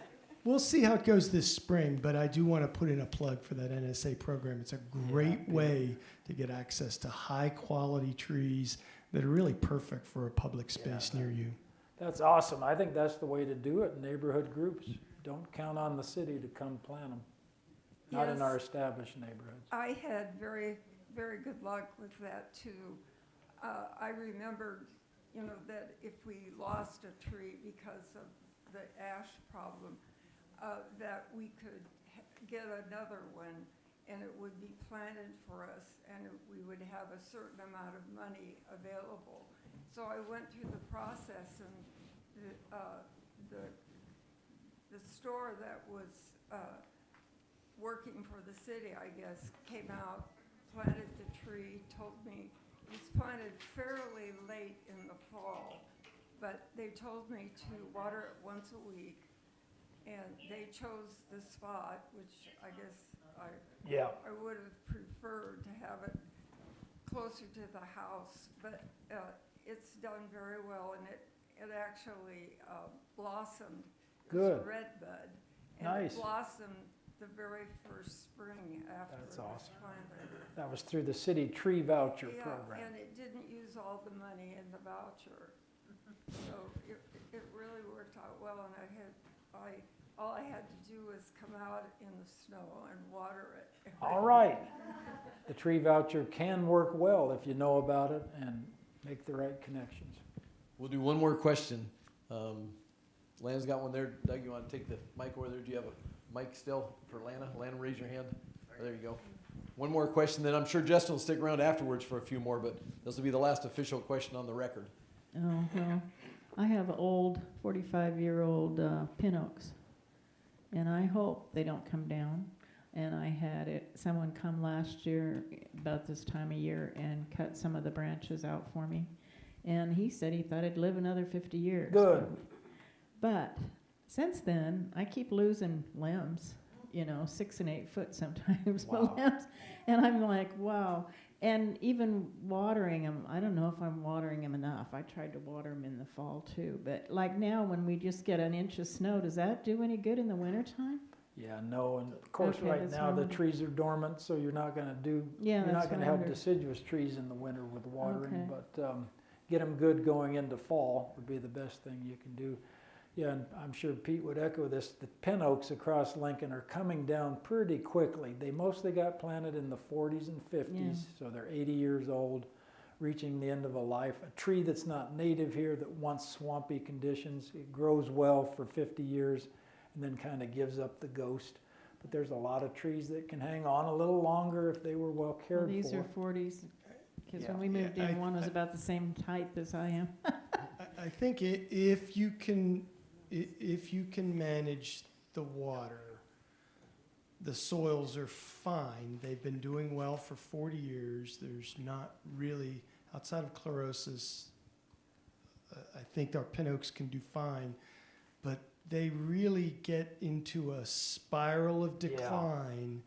we'll see how it goes this spring, but I do want to put in a plug for that NSA program. It's a great way to get access to high quality trees that are really perfect for a public space near you. That's awesome. I think that's the way to do it. Neighborhood groups. Don't count on the city to come plant them. Not in Yes. our established neighborhoods. I had very, very good luck with that too. I remembered, that if we lost a tree because of the ash problem, that we could get another one and it would be planted for us and we would have a certain amount of money available. So I went through the process, and the store that was working for the city, I guess, came out, planted the tree, told me it was planted fairly late in the fall, but they told me to water it once a week, and they chose the spot, which I guess I would have preferred to have it closer to the house, but it's done very well, and it actually blossomed. It was Good. a red bud, and Nice. it blossomed the very first spring after That's it was awesome. planted. That was through the city tree voucher program. And it didn't use all the money in the voucher. So it really worked out well, and all I had to do was come out in the snow and water it. All right. The tree voucher can work well if you know about it and make the right connections. We'll do one more question. Lana's got one there. Doug, you want to take the mic over there? Do you have a mic still for Lana? Lana, raise your hand. Oh, there you go. One more question, then I'm sure Justin will stick around afterwards for a few more, but this will be the last official question on the record. Oh, well, I have old 45-year-old pin oaks, and I hope they don't come down. And I had someone come last year about this time of year and cut some of the branches out for me. And he said he thought it'd live another 50 years. Good. But since then, I keep losing limbs, 6 and 8 foot sometimes, Wow. limbs. And I'm like, wow. And even watering them, I don't know if I'm watering them enough. I tried to water them in the fall too. But like now, when we just get an inch of snow, does that do any good in the wintertime? Yeah, no, and of course, Okay, right that's now what I the wondered. trees are dormant, so you're not going to Yeah, you're that's not going what to I have wondered. deciduous trees in the winter with watering, Okay. but get them good going into fall would be the best thing you can do. Yeah, and I'm sure Pete would echo this. The pin oaks across Lincoln are coming down pretty quickly. They mostly got planted in the 40s and 50s, Yeah. so they're 80 years old, reaching the end of a life. A tree that's not native here that wants swampy conditions, it grows well for 50 years and then kind of gives up the ghost. But there's a lot of trees that can hang on a little longer if they were well cared Well, these for. are 40s, because Yeah. when we moved Yeah, in, one was about the same height as I am. I think if you can manage the water, the soils are fine. They've been doing well for 40 years. There's not really Outside of chlorosis, I think our pin oaks can do fine, but they really get into a spiral of decline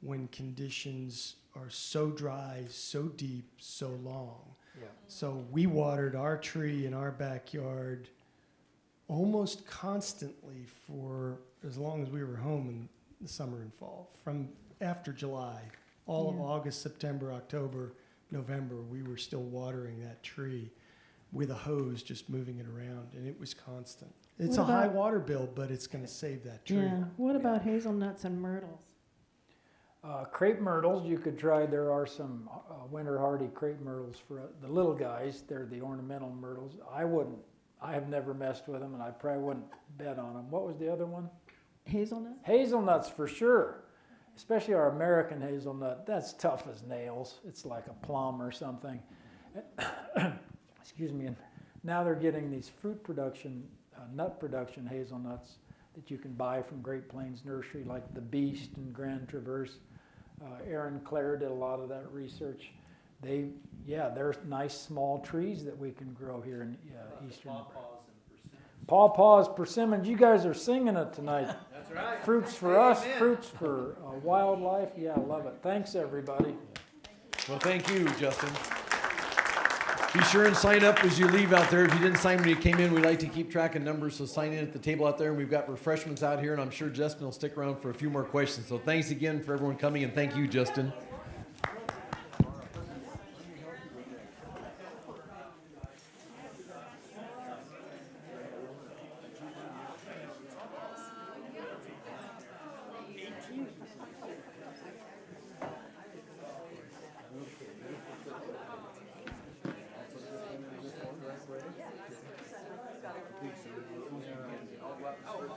when conditions are so dry, so deep, so long. Yeah. So we watered our tree in our backyard almost constantly for as long as we were home in the summer and fall. From after July, all of August, September, October, November, we were still watering that tree with a hose, just moving it around, and it was constant. It's What a high about- water bill, but it's going to save that tree. Yeah. What about hazelnuts and myrtles? Crepe myrtles, you could try. There are some winter hardy crepe myrtles for the little guys. They're the ornamental myrtles. I have never messed with them, and I probably wouldn't bet on them. What was the other one? Hazelnuts? Hazelnuts for sure, especially our American hazelnut. That's tough as nails. It's like a plum or something. Excuse me. And now they're getting these fruit production, nut production hazelnuts that you can buy from Great Plains Nursery, like the Beast and Grand Traverse. Aaron Clare did a lot of that research. They're nice small trees that we can grow here in eastern. Pawpaws, persimmons. You guys are singing it tonight. That's right. Fruits for us, fruits for wildlife. Yeah, I love it. Thanks, everybody. Well, thank you, Justin. Be sure and sign up as you leave out there. If you didn't sign when you came in, we like to keep track of numbers, so sign in at the table out there. And we've got refreshments out here, and I'm sure Justin will stick around for a few more questions. So thanks again for everyone coming, and thank you, Justin.